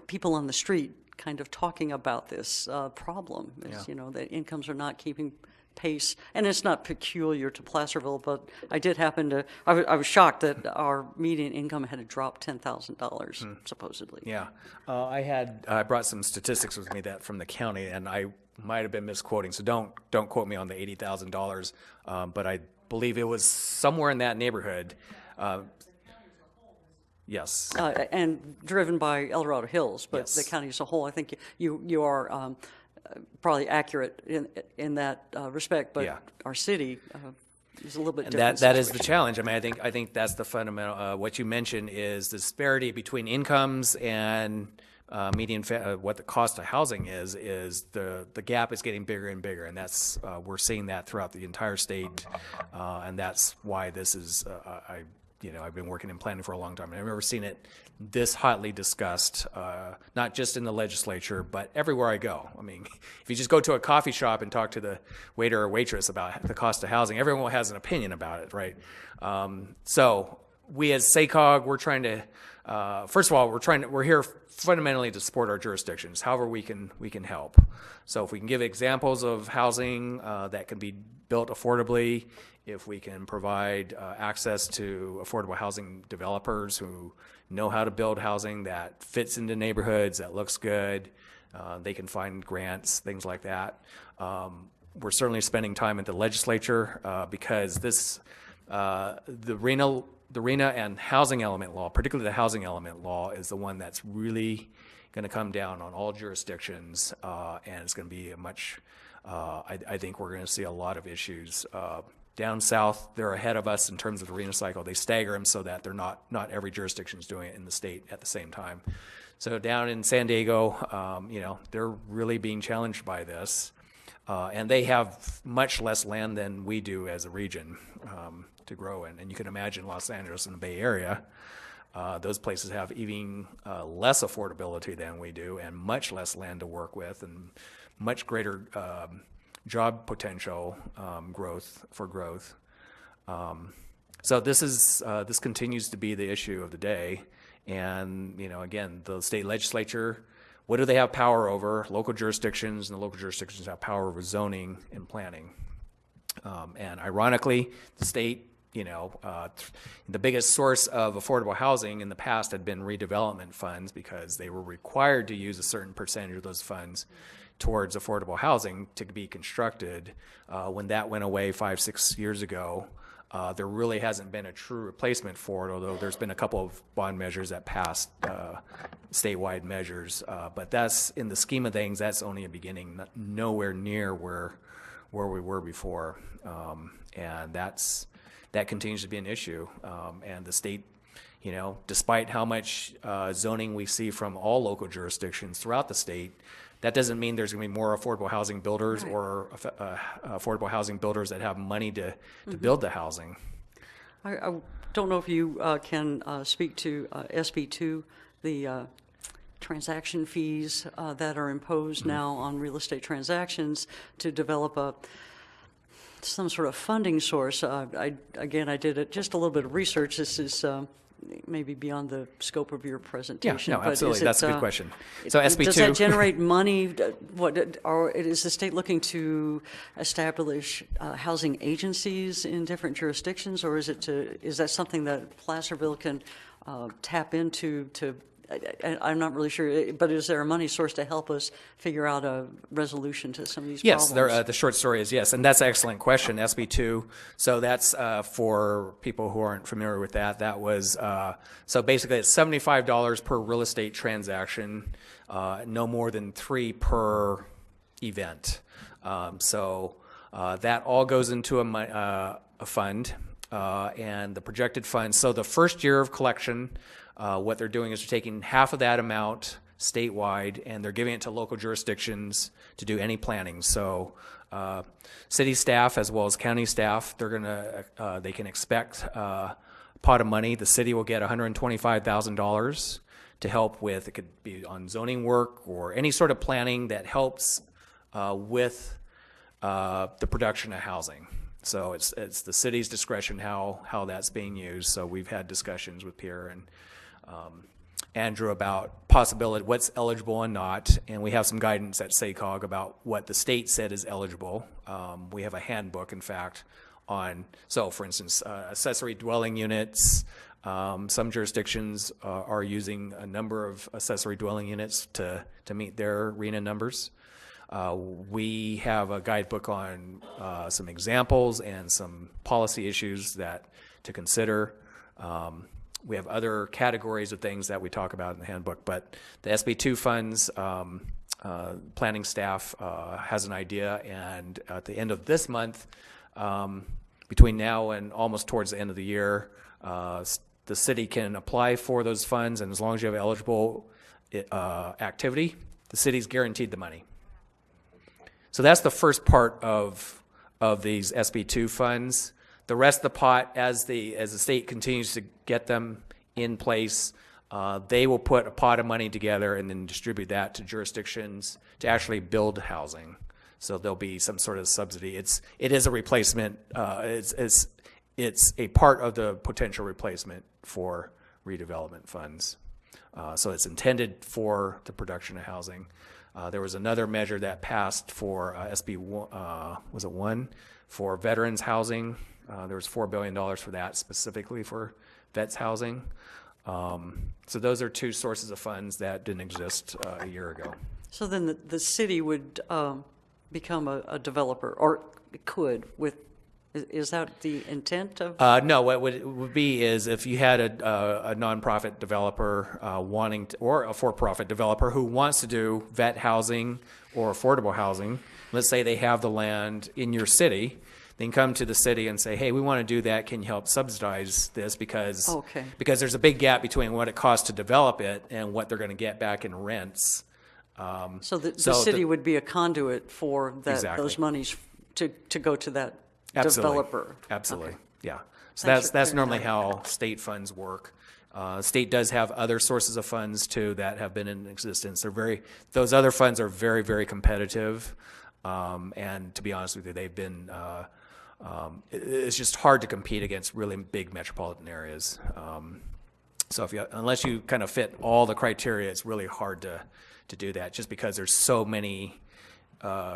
people on the street kind of talking about this problem. That incomes are not keeping pace, and it's not peculiar to Placerville, but I did happen to, I was shocked that our median income had dropped $10,000, supposedly. Yeah, I brought some statistics with me that from the county, and I might have been misquoting, so don't quote me on the $80,000, but I believe it was somewhere in that neighborhood. Yes. And driven by El Dorado Hills, but Yes. the county as a whole, I think you are probably accurate in that respect, but Yeah. our city is a little bit And different. that is the challenge. I mean, I think that's the fundamental. What you mentioned is the disparity between incomes and median. What the cost of housing is the gap is getting bigger and bigger, and that's we're seeing that throughout the entire state, and that's why this is. I've been working in planning for a long time, and I've never seen it this hotly discussed, not just in the legislature, but everywhere I go. I mean, if you just go to a coffee shop and talk to the waiter or waitress about the cost of housing, everyone has an opinion about it, right? So we as SACOG, we're trying to first of all, we're here fundamentally to support our jurisdictions. However, we can help. So if we can give examples of housing that can be built affordably, if we can provide access to affordable housing developers who know how to build housing that fits into neighborhoods, that looks good, they can find grants, things like that. We're certainly spending time at the legislature because the RENA and housing element law, particularly the housing element law, is the one that's really going to come down on all jurisdictions, and it's going to be a much, I think we're going to see a lot of issues. Down south, they're ahead of us in terms of the RENA cycle. They stagger them so that they're not every jurisdiction is doing it in the state at the same time. So down in San Diego, they're really being challenged by this. And they have much less land than we do as a region to grow in. And you can imagine Los Angeles and the Bay Area. Those places have even less affordability than we do and much less land to work with and much greater job potential growth. So this continues to be the issue of the day. And, again, the state legislature, what do they have power over? Local jurisdictions, and the local jurisdictions have power over zoning and planning. And ironically, the state, the biggest source of affordable housing in the past had been redevelopment funds because they were required to use a certain percentage of those funds towards affordable housing to be constructed. When that went away 5-6 years ago, there really hasn't been a true replacement for it, although there's been a couple of bond measures that passed, statewide measures. But that's, in the scheme of things, that's only a beginning, nowhere near where we were before. And that continues to be an issue. And the state, despite how much zoning we see from all local jurisdictions throughout the state, that doesn't mean there's going to be more affordable housing builders or affordable housing builders that have money to build the housing. I don't know if you can speak to SB2, the transaction fees that are imposed now on real estate transactions to develop some sort of funding source. I did just a little bit of research. This is maybe beyond the scope of your presentation. Yeah, no, but absolutely. That's a good question. So Does SB2 that generate money? Is the state looking to establish housing agencies in different jurisdictions, or is that something that Placerville can tap into to? I'm not really sure, but is there a money source to help us figure out a resolution to some of these Yes, problems? the short story is yes, and that's an excellent question, SB2. So that's for people who aren't familiar with that. That was, so basically it's $75 per real estate transaction, no more than 3 per event. So that all goes into a fund, and the projected fund. So the first year of collection, what they're doing is they're taking half of that amount statewide, and they're giving it to local jurisdictions to do any planning. So city staff as well as county staff, they can expect a pot of money. The city will get $125,000 to help with, it could be on zoning work or any sort of planning that helps with the production of housing. So it's the city's discretion how that's being used. So we've had discussions with Pierre and Andrew about possibility, what's eligible and not, and we have some guidance at SACOG about what the state said is eligible. We have a handbook, in fact, on, so for instance, accessory dwelling units. Some jurisdictions are using a number of accessory dwelling units to meet their RENA numbers. We have a guidebook on some examples and some policy issues to consider. We have other categories of things that we talk about in the handbook, but the SB2 funds, planning staff has an idea, and at the end of this month, between now and almost towards the end of the year, the city can apply for those funds, and as long as you have eligible activity, the city's guaranteed the money. So that's the first part of these SB2 funds. The rest of the pot, as the state continues to get them in place, they will put a pot of money together and then distribute that to jurisdictions to actually build housing. So there'll be some sort of subsidy. It is a replacement. It's a part of the potential replacement for redevelopment funds. So it's intended for the production of housing. There was another measure that passed for SB 1 for veterans housing. There was $4 billion for that specifically for vets housing. So those are two sources of funds that didn't exist a year ago. So then the city would become a developer, or could, with, is that the intent of? No, what it would be is if you had a nonprofit developer wanting to, or a for-profit developer who wants to do vet housing or affordable housing, let's say they have the land in your city, they can come to the city and say, hey, we want to do that. Can you help subsidize this? Because there's a big gap between what it costs to develop it and what they're going to get back in rents. So the city would be a conduit for that, Exactly. those monies to go to that Absolutely. developer. Absolutely. Okay. Yeah. So Thanks for that's clearing normally that how state funds work. State does have other sources of funds too that have been in existence. Those other funds are very, very competitive. And to be honest with you, they've been, it's just hard to compete against really big metropolitan areas. So unless you kind of fit all the criteria, it's really hard to do that, just because there's so many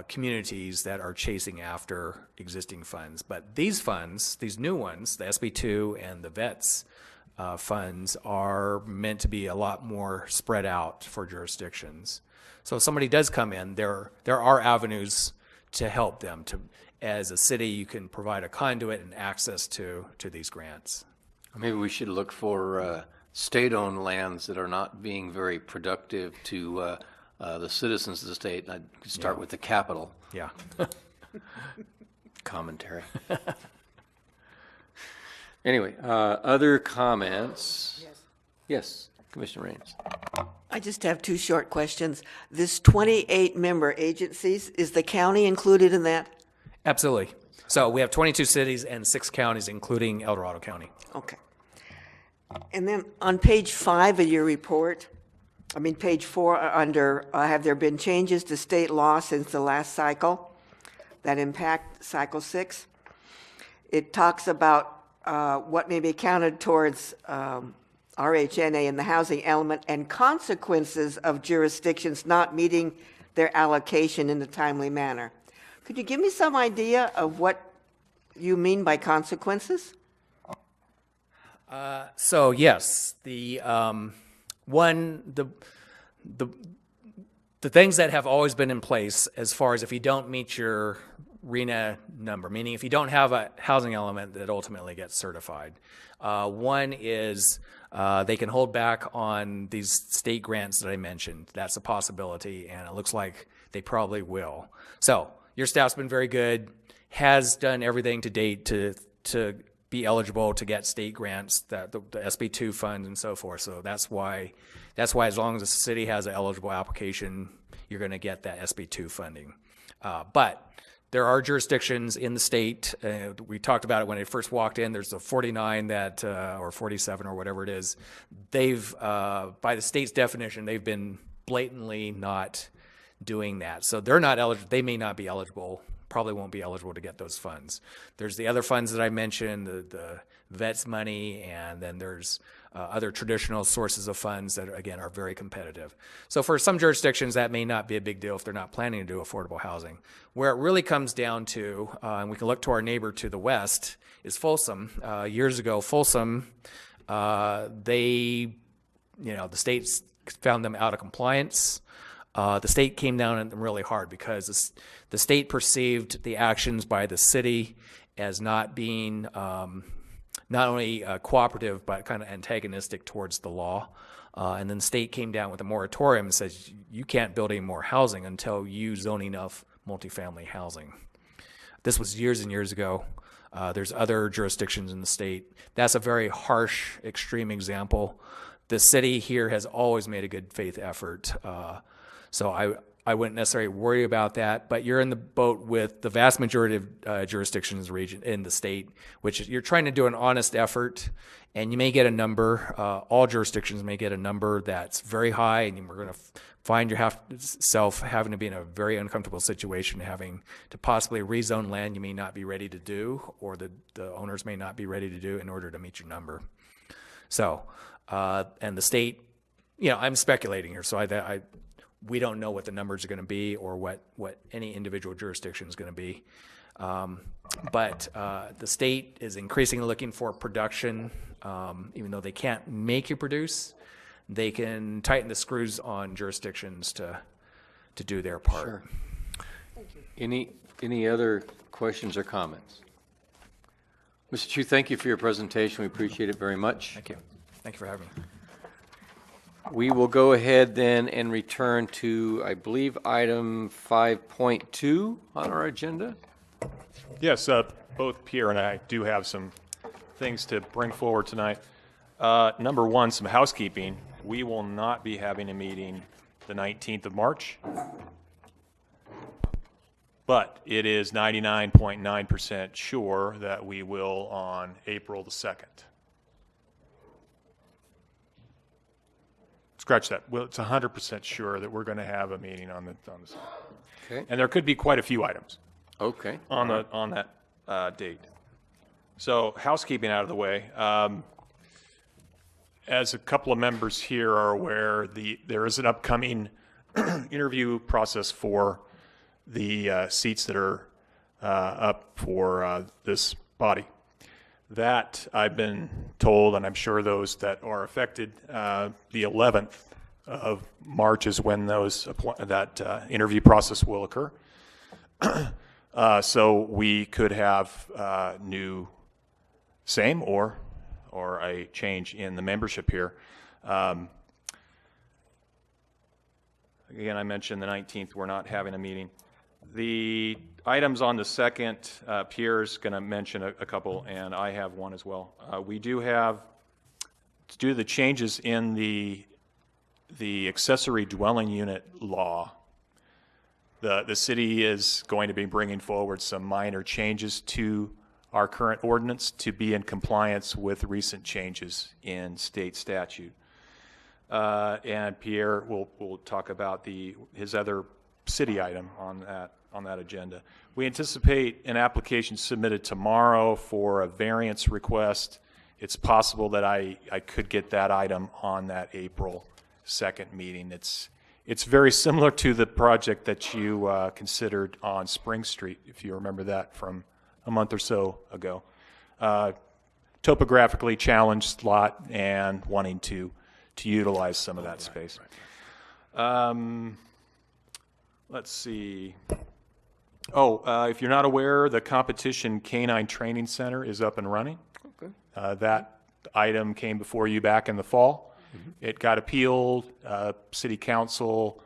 communities that are chasing after existing funds. But these funds, these new ones, the SB2 and the VETS funds, are meant to be a lot more spread out for jurisdictions. So if somebody does come in, there are avenues to help them. As a city, you can provide a conduit and access to these grants. Maybe we should look for state-owned lands that are not being very productive to the citizens of the state. I'd start with the capital. Yeah. Commentary. Anyway, other comments? Yes, Commissioner Raines. I just have two short questions. This 28-member agencies, is the county included in that? Absolutely. So we have 22 cities and 6 counties, including El Dorado County. Okay. And then on page 5 of your report, page 4, under have there been changes to state law since the last cycle that impact cycle 6? It talks about what may be counted towards RHNA in the housing element and consequences of jurisdictions not meeting their allocation in a timely manner. Could you give me some idea of what you mean by consequences? So yes, the things that have always been in place, as far as if you don't meet your RHNA number, meaning if you don't have a housing element that ultimately gets certified. One is they can hold back on these state grants that I mentioned. That's a possibility, and it looks like they probably will. So your staff's been very good, has done everything to date to be eligible to get state grants, that the SB2 funds and so forth. So that's why as long as the city has an eligible application, you're going to get that SB2 funding. But there are jurisdictions in the state. We talked about it when I first walked in. There's the 49 that, or 47 or whatever it is. They've, by the state's definition, they've been blatantly not doing that. So they're not eligible. They may not be eligible. Probably won't be eligible to get those funds. There's the other funds that I mentioned, the VETS money, and then there's other traditional sources of funds that, again, are very competitive. So for some jurisdictions, that may not be a big deal if they're not planning to do affordable housing. Where it really comes down to, and we can look to our neighbor to the west, is Folsom. Years ago, Folsom, the states found them out of compliance. The state came down on them really hard because the state perceived the actions by the city as not being not only cooperative but kind of antagonistic towards the law. And then the state came down with a moratorium and says you can't build any more housing until you zone enough multifamily housing. This was years and years ago. There's other jurisdictions in the state. That's a very harsh, extreme example. The city here has always made a good faith effort. So I wouldn't necessarily worry about that, but you're in the boat with the vast majority of jurisdictions in the state, which you're trying to do an honest effort, and you may get a number. All jurisdictions may get a number that's very high, and we're going to find yourself having to be in a very uncomfortable situation, having to possibly rezone land you may not be ready to do, or the owners may not be ready to do in order to meet your number. So And the state, I'm speculating here, so we don't know what the numbers are going to be or what any individual jurisdiction is going to be. But the state is increasingly looking for production, even though they can't make you produce, they can tighten the screws on jurisdictions to do their part. Sure. Any other questions or comments? Mr. Chu, thank you for your presentation. We appreciate it very much. Thank you. Thank you for having me. We will go ahead then and return to, I believe, item 5.2 on our agenda. Yes, both Pierre and I do have some things to bring forward tonight. Number one, some housekeeping. We will not be having a meeting the 19th of March, but it is 99.9% sure that we will on April the 2nd. Scratch that. Well, it's 100% sure that we're going to have a meeting on the 2nd. Okay. And there could be quite a few items Okay. on that date. So housekeeping out of the way. As a couple of members here are aware, there is an upcoming interview process for the seats that are up for this body. That I've been told, and I'm sure those that are affected, the 11th of March is when that interview process will occur. So we could have new, same or a change in the membership here. Again, I mentioned the 19th, we're not having a meeting. The items on the 2nd, Pierre's going to mention a couple, and I have one as well. We do have, due to the changes in the accessory dwelling unit law, the city is going to be bringing forward some minor changes to our current ordinance to be in compliance with recent changes in state statute. And Pierre will talk about his other city item on that agenda. We anticipate an application submitted tomorrow for a variance request. It's possible that I could get that item on that April 2nd meeting. It's very similar to the project that you considered on Spring Street, if you remember that from a month or so ago. Topographically challenged lot and wanting to utilize some of that space. Let's see. If you're not aware, the Competition Canine Training Center is up and running. Okay. That item came before you back in the fall. Mm-hmm. It got appealed. City Council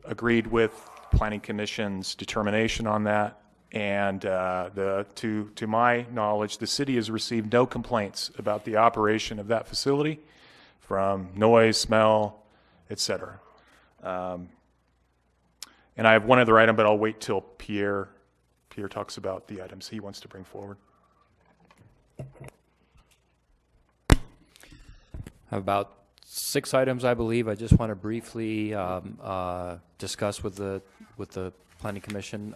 agreed with Planning Commission's determination on that. And to my knowledge, the city has received no complaints about the operation of that facility from noise, smell, etc. And I have one other item, but I'll wait till Pierre talks about the items he wants to bring forward. I have about 6 items, I believe. I just want to briefly discuss with the Planning Commission.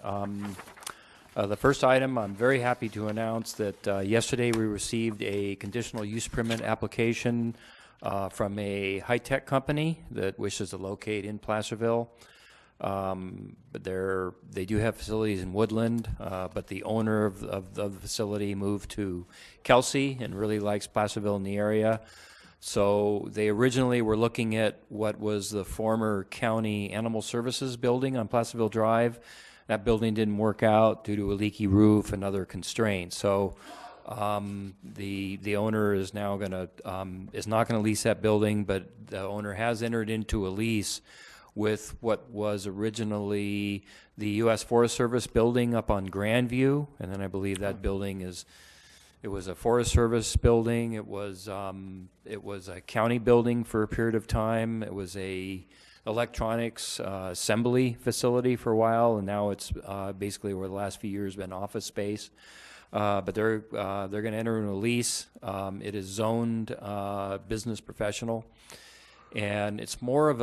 The first item, I'm very happy to announce that yesterday we received a conditional use permit application from a high-tech company that wishes to locate in Placerville. But they do have facilities in Woodland, but the owner of the facility moved to Kelsey and really likes Placerville in the area. So they originally were looking at what was the former county animal services building on Placerville Drive. That building didn't work out due to a leaky roof and other constraints. So the owner is now is not going to lease that building, but the owner has entered into a lease with what was originally the U.S. Forest Service building up on Grandview, and then I believe that building it was a Forest Service building. It was a county building for a period of time. It was a electronics assembly facility for a while, and now it's basically over the last few years been office space. But they're going to enter into a lease. It is zoned business professional, and it's more of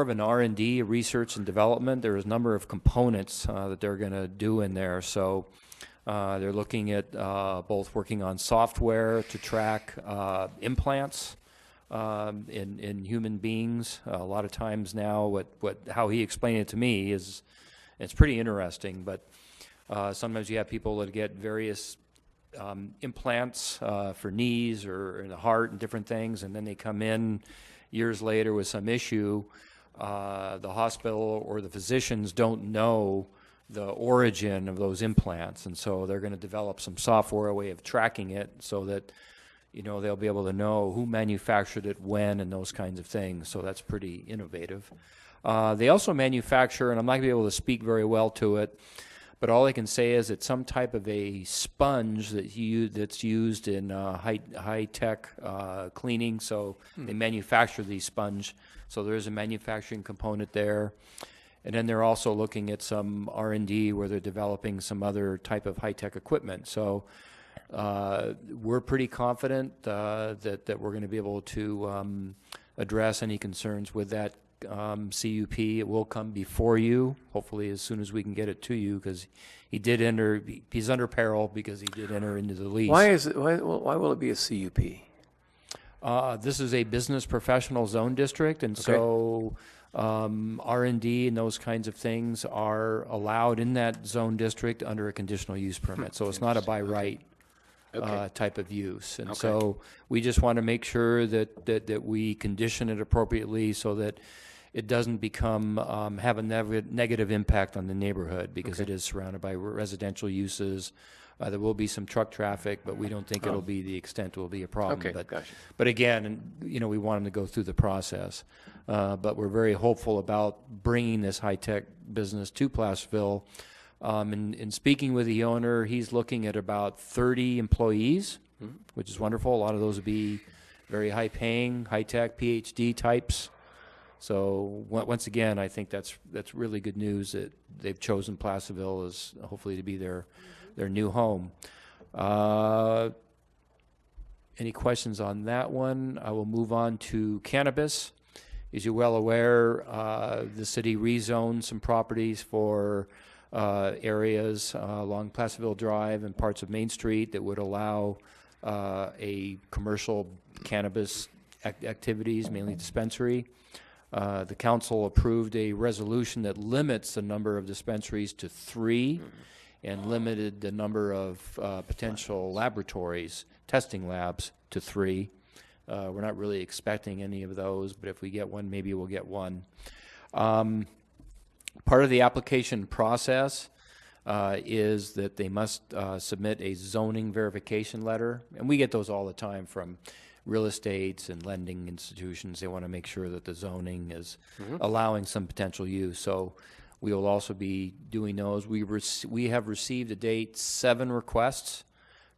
an R&D, research and development. There is a number of components that they're going to do in there. So They're looking at both working on software to track implants in human beings. A lot of times now, how he explained it to me is, it's pretty interesting, but sometimes you have people that get various implants for knees or in the heart and different things, and then they come in years later with some issue. The hospital or the physicians don't know the origin of those implants, and so they're going to develop some software, a way of tracking it, so that they'll be able to know who manufactured it, when, and those kinds of things. So that's pretty innovative. They also manufacture, and I'm not going to be able to speak very well to it, but all I can say is it's some type of a sponge that's used in high-tech cleaning. So they manufacture these sponge. So there is a manufacturing component there. And then they're also looking at some R&D where they're developing some other type of high-tech equipment. So we're pretty confident that we're going to be able to address any concerns with that CUP. It will come before you, hopefully as soon as we can get it to you, because he's under peril because he did enter into the lease. Why will it be a CUP? This is a business professional zone district, and so R&D and those kinds of things are allowed in that zone district under a conditional use permit. So it's not a by right type of use. And so we just want to make sure that we condition it appropriately so that it doesn't become have a negative impact on the neighborhood, because it is surrounded by residential uses. There will be some truck traffic, but we don't think it'll be the extent it will be a problem. Okay, but, gotcha. but again, we want them to go through the process. But we're very hopeful about bringing this high-tech business to Placerville. In speaking with the owner, he's looking at about 30 employees, which is wonderful. A lot of those would be very high-paying, high-tech PhD types. So once again, I think that's really good news that they've chosen Placerville as hopefully to be their new home. Any questions on that one? I will move on to cannabis. As you're well aware, the city rezoned some properties for areas along Placerville Drive and parts of Main Street that would allow a commercial cannabis activities, mainly dispensary. The council approved a resolution that limits the number of dispensaries to 3 and limited the number of potential laboratories, testing labs, to 3. We're not really expecting any of those, but if we get one, maybe we'll get one. Part of the application process is that they must submit a zoning verification letter, and we get those all the time from real estates and lending institutions. They want to make sure that the zoning is allowing some potential use. So we will also be doing those. We have received to date 7 requests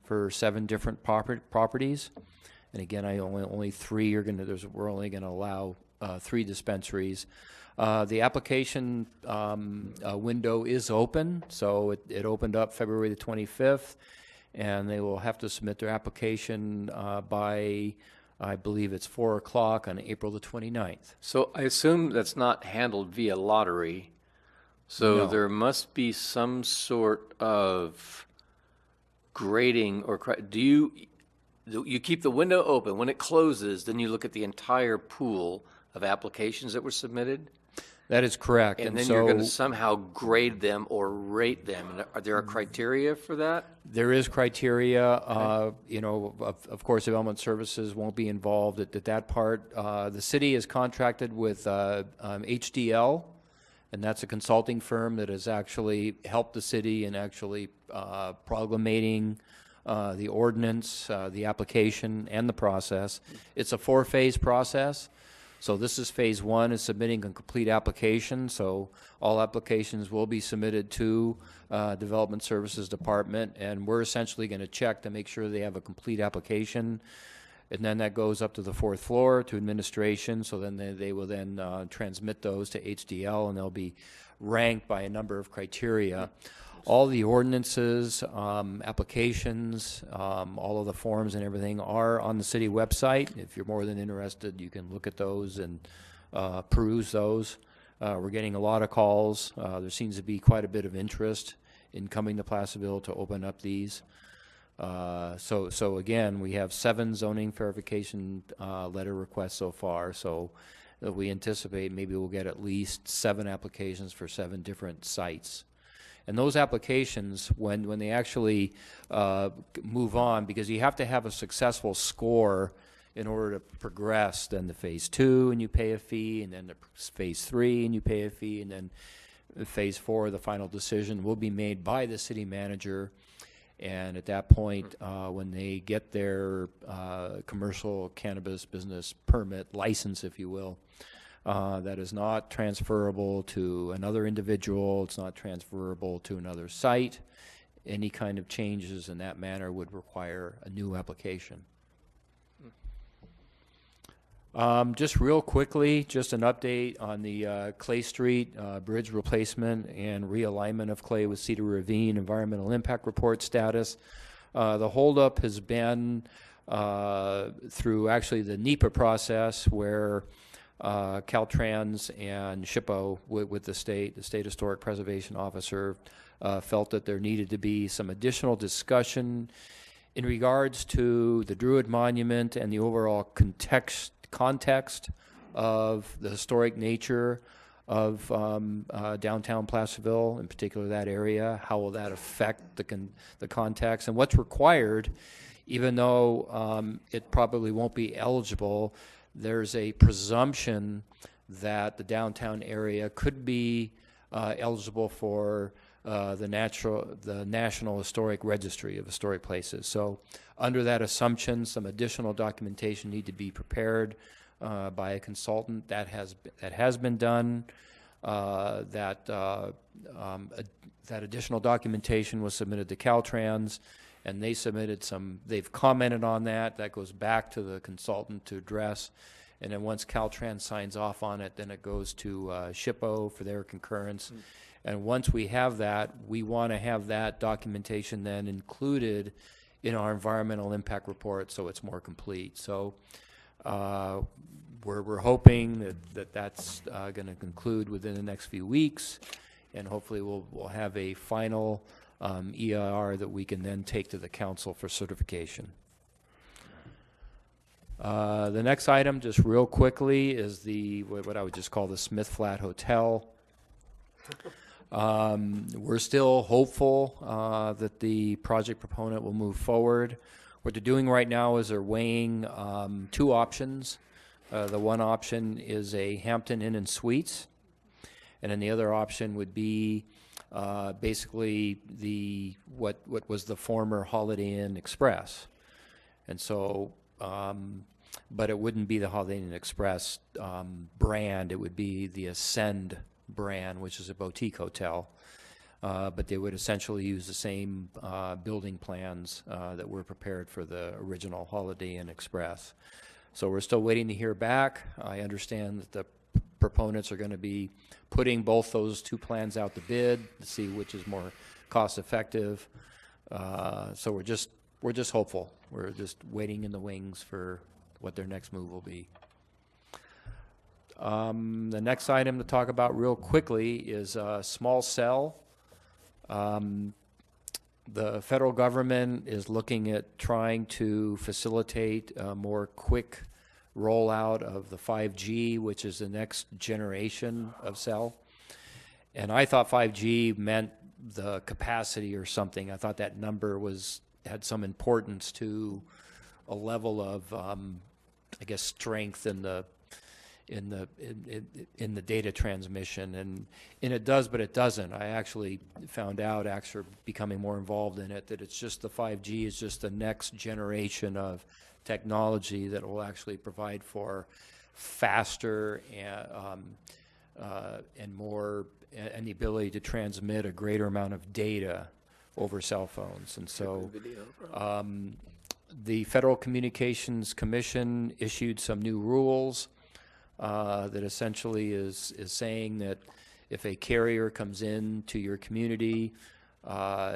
for 7 different properties. And again, only 3 are we're only going to allow 3 dispensaries. The application window is open, so it opened up February the 25th, and they will have to submit their application by, I believe it's 4 o'clock on April the 29th. So I assume that's not handled via lottery. So No. there must be some sort of grading or do you keep the window open? When it closes, then you look at the entire pool of applications that were submitted? That is correct. And then so you're going to somehow grade them or rate them. And are there a criteria for that? there is criteria. Of course, development services won't be involved at that part. The city is contracted with HDL, and that's a consulting firm that has actually helped the city in actually promulgating the ordinance, the application, and the process. It's a 4-phase process. So this is phase 1, is submitting a complete application. So all applications will be submitted to Development Services Department, and we're essentially going to check to make sure they have a complete application. And then that goes up to the 4th floor to administration. So then they will then transmit those to HDL, and they'll be ranked by a number of criteria. All the ordinances, applications, all of the forms and everything are on the city website. If you're more than interested, you can look at those and peruse those. We're getting a lot of calls. There seems to be quite a bit of interest in coming to Placerville to open up these. So again, we have 7 zoning verification letter requests so far. So we anticipate maybe we'll get at least 7 applications for 7 different sites. And those applications, when they actually move on, because you have to have a successful score in order to progress, then the phase 2 and you pay a fee, and then the phase 3 and you pay a fee, and then phase 4, the final decision will be made by the city manager. And at that point, when they get their commercial cannabis business permit license, if you will, that is not transferable to another individual, it's not transferable to another site. Any kind of changes in that manner would require a new application. Just real quickly, just an update on the Clay Street bridge replacement and realignment of Clay with Cedar Ravine environmental impact report status. The holdup has been through actually the NEPA process, where Caltrans and SHPO with the state historic preservation officer felt that there needed to be some additional discussion in regards to the Druid Monument and the overall context of the historic nature of downtown Placerville, in particular that area. How will that affect the context, and what's required? Even though it probably won't be eligible, there's a presumption that the downtown area could be eligible for the National Historic Registry of Historic Places. So under that assumption, some additional documentation need to be prepared by a consultant. That has been done. That additional documentation was submitted to Caltrans, and they've commented on that. That goes back to the consultant to address. And then once Caltrans signs off on it, then it goes to SHPO for their concurrence. And once we have that, we want to have that documentation then included in our environmental impact report, so it's more complete. So we're hoping that's going to conclude within the next few weeks, and hopefully we'll have a final EIR that we can then take to the council for certification. The next item, just real quickly, is what I would just call the Smith Flat Hotel. We're still hopeful that the project proponent will move forward. What they're doing right now is they're weighing 2 options. The one option is a Hampton Inn and Suites, and then the other option would be basically what was the former Holiday Inn Express. And so, but it wouldn't be the Holiday Inn Express brand. It would be the Ascend brand, which is a boutique hotel. But they would essentially use the same building plans that were prepared for the original Holiday Inn Express. So we're still waiting to hear back. I understand that the proponents are going to be putting both those 2 plans out to bid to see which is more cost effective. So we're just hopeful. We're just waiting in the wings for what their next move will be. The next item to talk about real quickly is small cell. The federal government is looking at trying to facilitate a more quick rollout of the 5G, which is the next generation of cell. And I thought 5G meant the capacity or something. I thought that number had some importance to a level of, I guess, strength in the data transmission, and it does, but it doesn't. I actually found out, after becoming more involved in it, that it's just the 5G is just the next generation of technology that will actually provide for faster and more, and the ability to transmit a greater amount of data over cell phones. And so the Federal Communications Commission issued some new rules that essentially is saying that if a carrier comes in to your community,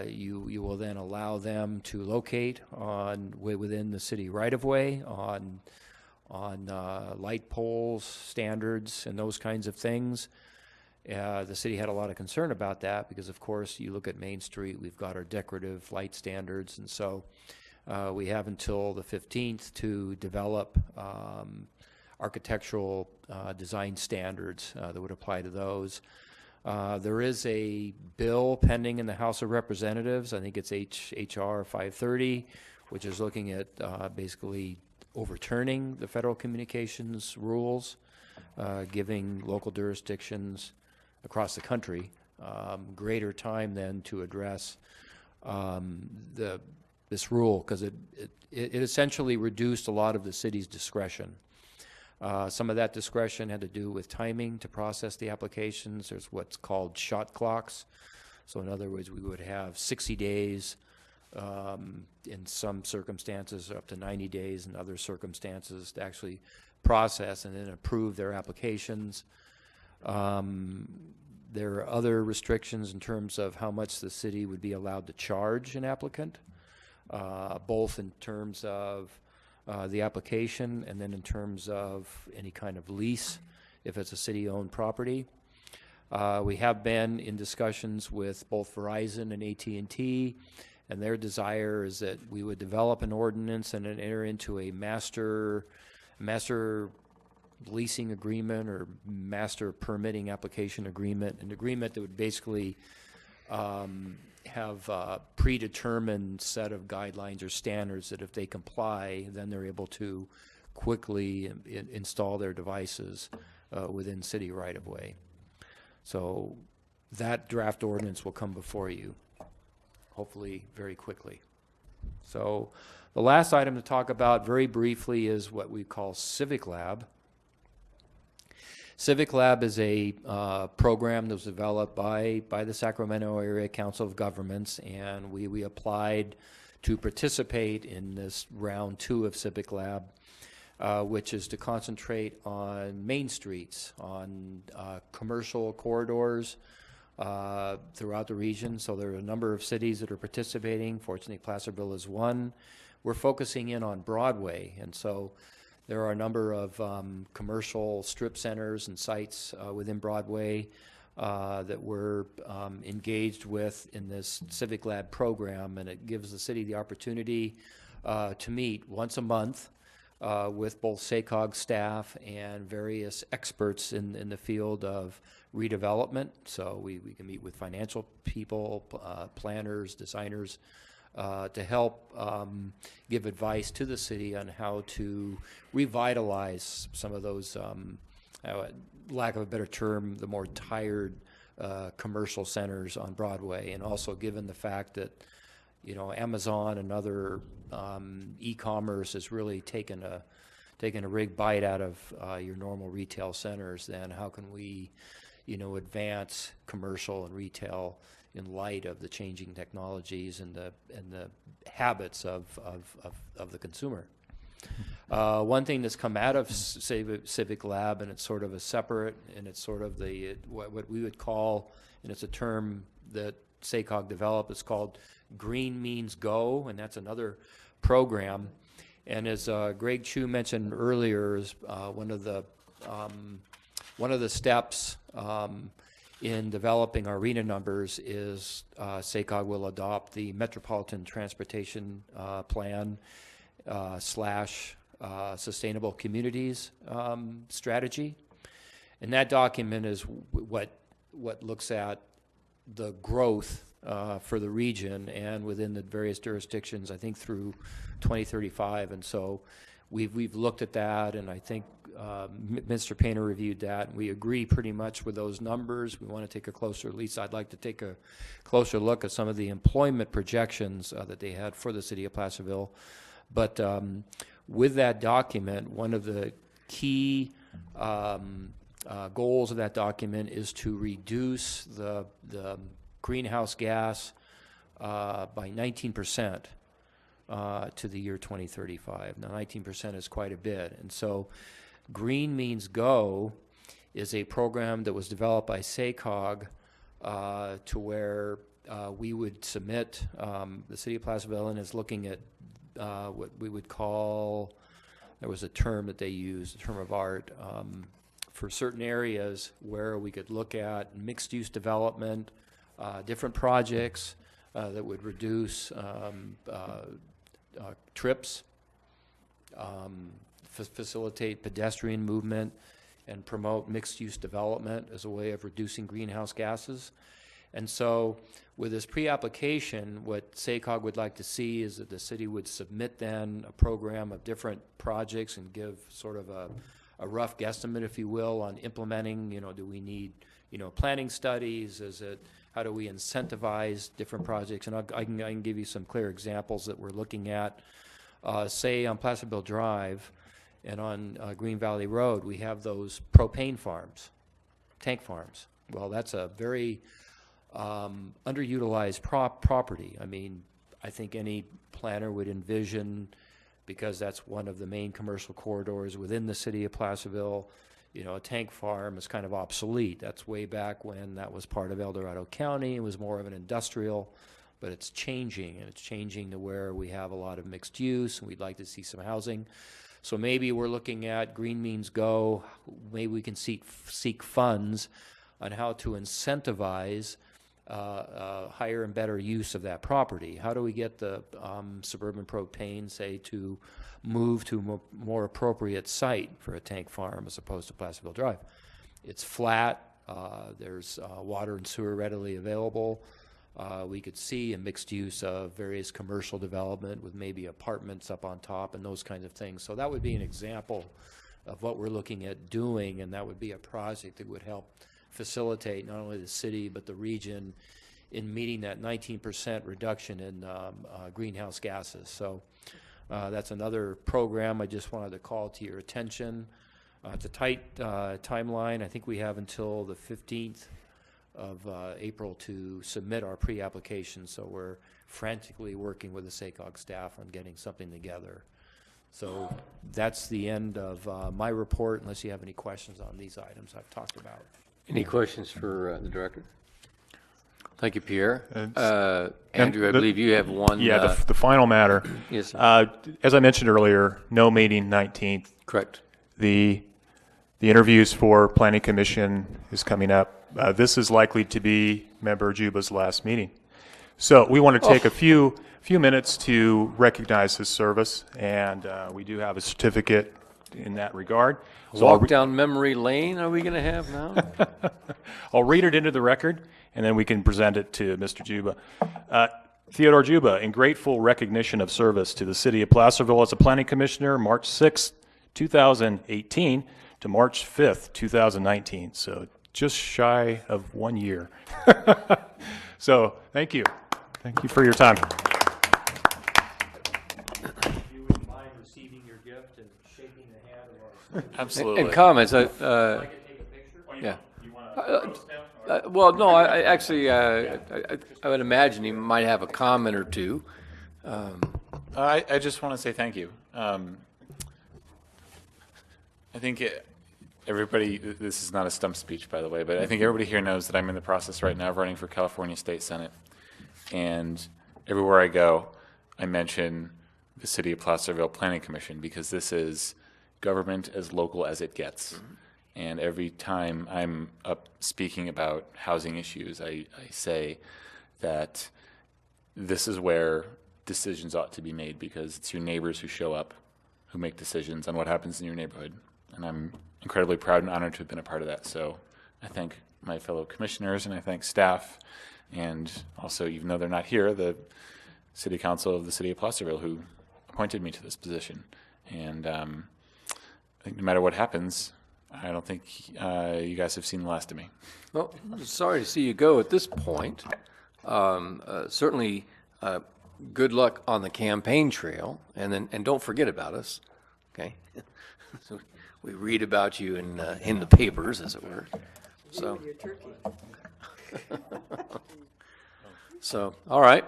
you will then allow them to locate within the city right-of-way on light poles, standards, and those kinds of things. The city had a lot of concern about that because, of course, you look at Main Street, we've got our decorative light standards, and so we have until the 15th to develop architectural design standards that would apply to those. There is a bill pending in the House of Representatives. I think it's H.R. 530, which is looking at basically overturning the federal communications rules, giving local jurisdictions across the country greater time then to address this rule, because it essentially reduced a lot of the city's discretion. Some of that discretion had to do with timing to process the applications. There's what's called shot clocks. So in other words, we would have 60 days in some circumstances, up to 90 days in other circumstances to actually process and then approve their applications. There are other restrictions in terms of how much the city would be allowed to charge an applicant, both in terms of the application and then in terms of any kind of lease if it's a city-owned property. We have been in discussions with both Verizon and AT&T, and their desire is that we would develop an ordinance and then enter into a master leasing agreement or master permitting application agreement, an agreement that would basically have a predetermined set of guidelines or standards that if they comply, then they're able to quickly install their devices within city right-of-way. So that draft ordinance will come before you, hopefully very quickly. So the last item to talk about very briefly is what we call Civic Lab. Civic Lab is a program that was developed by the Sacramento Area Council of Governments, and we applied to participate in this round 2 of Civic Lab, which is to concentrate on main streets, on commercial corridors throughout the region. So there are a number of cities that are participating. Fortunately, Placerville is one. We're focusing in on Broadway, and so there are a number of commercial strip centers and sites within Broadway that we're engaged with in this Civic Lab program, and it gives the city the opportunity to meet once a month with both SACOG staff and various experts in the field of redevelopment. So we can meet with financial people, planners, designers, to help give advice to the city on how to revitalize some of those, lack of a better term, the more tired commercial centers on Broadway. And also given the fact that, you know, Amazon and other e-commerce has really taken a big bite out of your normal retail centers, then how can we, you know, advance commercial and retail in light of the changing technologies and the habits of the consumer. One thing that's come out of Civic Lab, and it's sort of a separate, and it's sort of the what we would call, and it's a term that SACOG developed, it's called Green Means Go, and that's another program. And as Greg Chu mentioned earlier, is one of the steps in developing our RENA numbers is SACOG will adopt the Metropolitan Transportation Plan / Sustainable Communities strategy. And that document is what looks at the growth for the region and within the various jurisdictions, I think through 2035. And so we've looked at that, and I think Mr. Painter reviewed that, and we agree pretty much with those numbers. We want to take a closer, at least I'd like to take a closer look at some of the employment projections that they had for the city of Placerville. But with that document, one of the key goals of that document is to reduce the greenhouse gas by 19% to the year 2035. Now, 19% is quite a bit. And so Green Means Go is a program that was developed by SACOG to where we would submit, the city of Placerville is looking at what we would call, there was a term that they used, a term of art, for certain areas where we could look at mixed-use development, different projects that would reduce trips, facilitate pedestrian movement, and promote mixed-use development as a way of reducing greenhouse gases. And so with this pre-application, what SACOG would like to see is that the city would submit then a program of different projects and give sort of a rough guesstimate, if you will, on implementing, do we need, planning studies? How do we incentivize different projects? And I can give you some clear examples that we're looking at. Say on Placerville Drive and on Green Valley Road, we have those propane farms, tank farms. Well, that's a very underutilized property. I mean, I think any planner would envision, because that's one of the main commercial corridors within the city of Placerville, a tank farm is kind of obsolete. That's way back when that was part of El Dorado County. It was more of an industrial, but it's changing, and it's changing to where we have a lot of mixed use, and we'd like to see some housing. So maybe we're looking at Green Means Go. Maybe we can seek funds on how to incentivize higher and better use of that property. How do we get the suburban propane, say, to move to a more appropriate site for a tank farm as opposed to Placerville Drive? It's flat. There's water and sewer readily available. We could see a mixed use of various commercial development with maybe apartments up on top and those kinds of things. So that would be an example of what we're looking at doing, and that would be a project that would help facilitate not only the city but the region in meeting that 19% reduction in greenhouse gases. So that's another program I just wanted to call to your attention. It's a tight timeline. I think we have until the 15th of April to submit our pre-application, so we're frantically working with the SACOG staff on getting something together. So that's the end of my report, unless you have any questions on these items I've talked about. Any questions for the director? Thank you, Pierre. And Andrew, I believe you have one. Yeah, the final matter. Yes, sir. As I mentioned earlier, no meeting 19th. Correct. The interviews for Planning Commission is coming up. This is likely to be Member Juba's last meeting. So we want to take a few minutes to recognize his service, and we do have a certificate in that regard. So Walk down memory lane are we going to have now? I'll read it into the record, and then we can present it to Mr. Juba. Theodore Juba, in grateful recognition of service to the city of Placerville as a planning commissioner, March 6, 2018 to March 5th, 2019. So just shy of 1 year. So thank you. Thank you for your time. You would mind receiving your gift and shaking the hand of our Absolutely. And comments. I can take a picture? Yeah. You want to Well, no, I actually, I would imagine he might have a comment or two. I just want to say thank you. I think everybody, this is not a stump speech, by the way, but I think everybody here knows that I'm in the process right now of running for California State Senate. And everywhere I go, I mention the City of Placerville Planning Commission, because this is government as local as it gets. And every time I'm up speaking about housing issues, I say that this is where decisions ought to be made, because it's your neighbors who show up, who make decisions on what happens in your neighborhood. And I'm incredibly proud and honored to have been a part of that. So I thank my fellow commissioners, and I thank staff, and also, even though they're not here, the City Council of the City of Placerville, who appointed me to this position. And I think no matter what happens, I don't think you guys have seen the last of me. Well, sorry to see you go at this point. Certainly, good luck on the campaign trail, and don't forget about us, okay? So we read about you in the papers, as it were. So, Your turkey. so all right.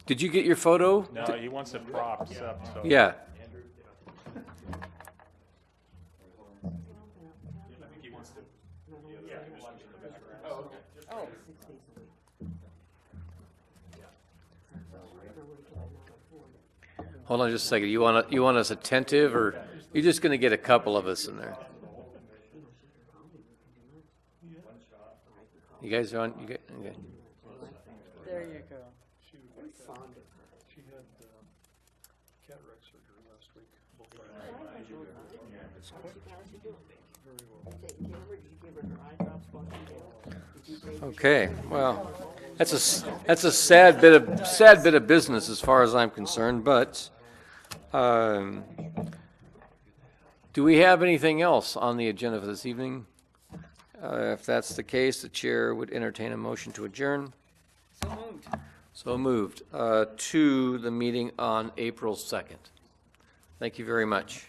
Did you get your photo? No, he wants it propped up. So. Yeah. Hold on just a second. You want us attentive, or you're just going to get a couple of us in there? You guys are on, okay. There you go. She had cataract surgery last week. Okay, well, that's a sad bit of business as far as I'm concerned, but, do we have anything else on the agenda for this evening? If that's the case, the chair would entertain a motion to adjourn. So moved to the meeting on April 2nd. Thank you very much.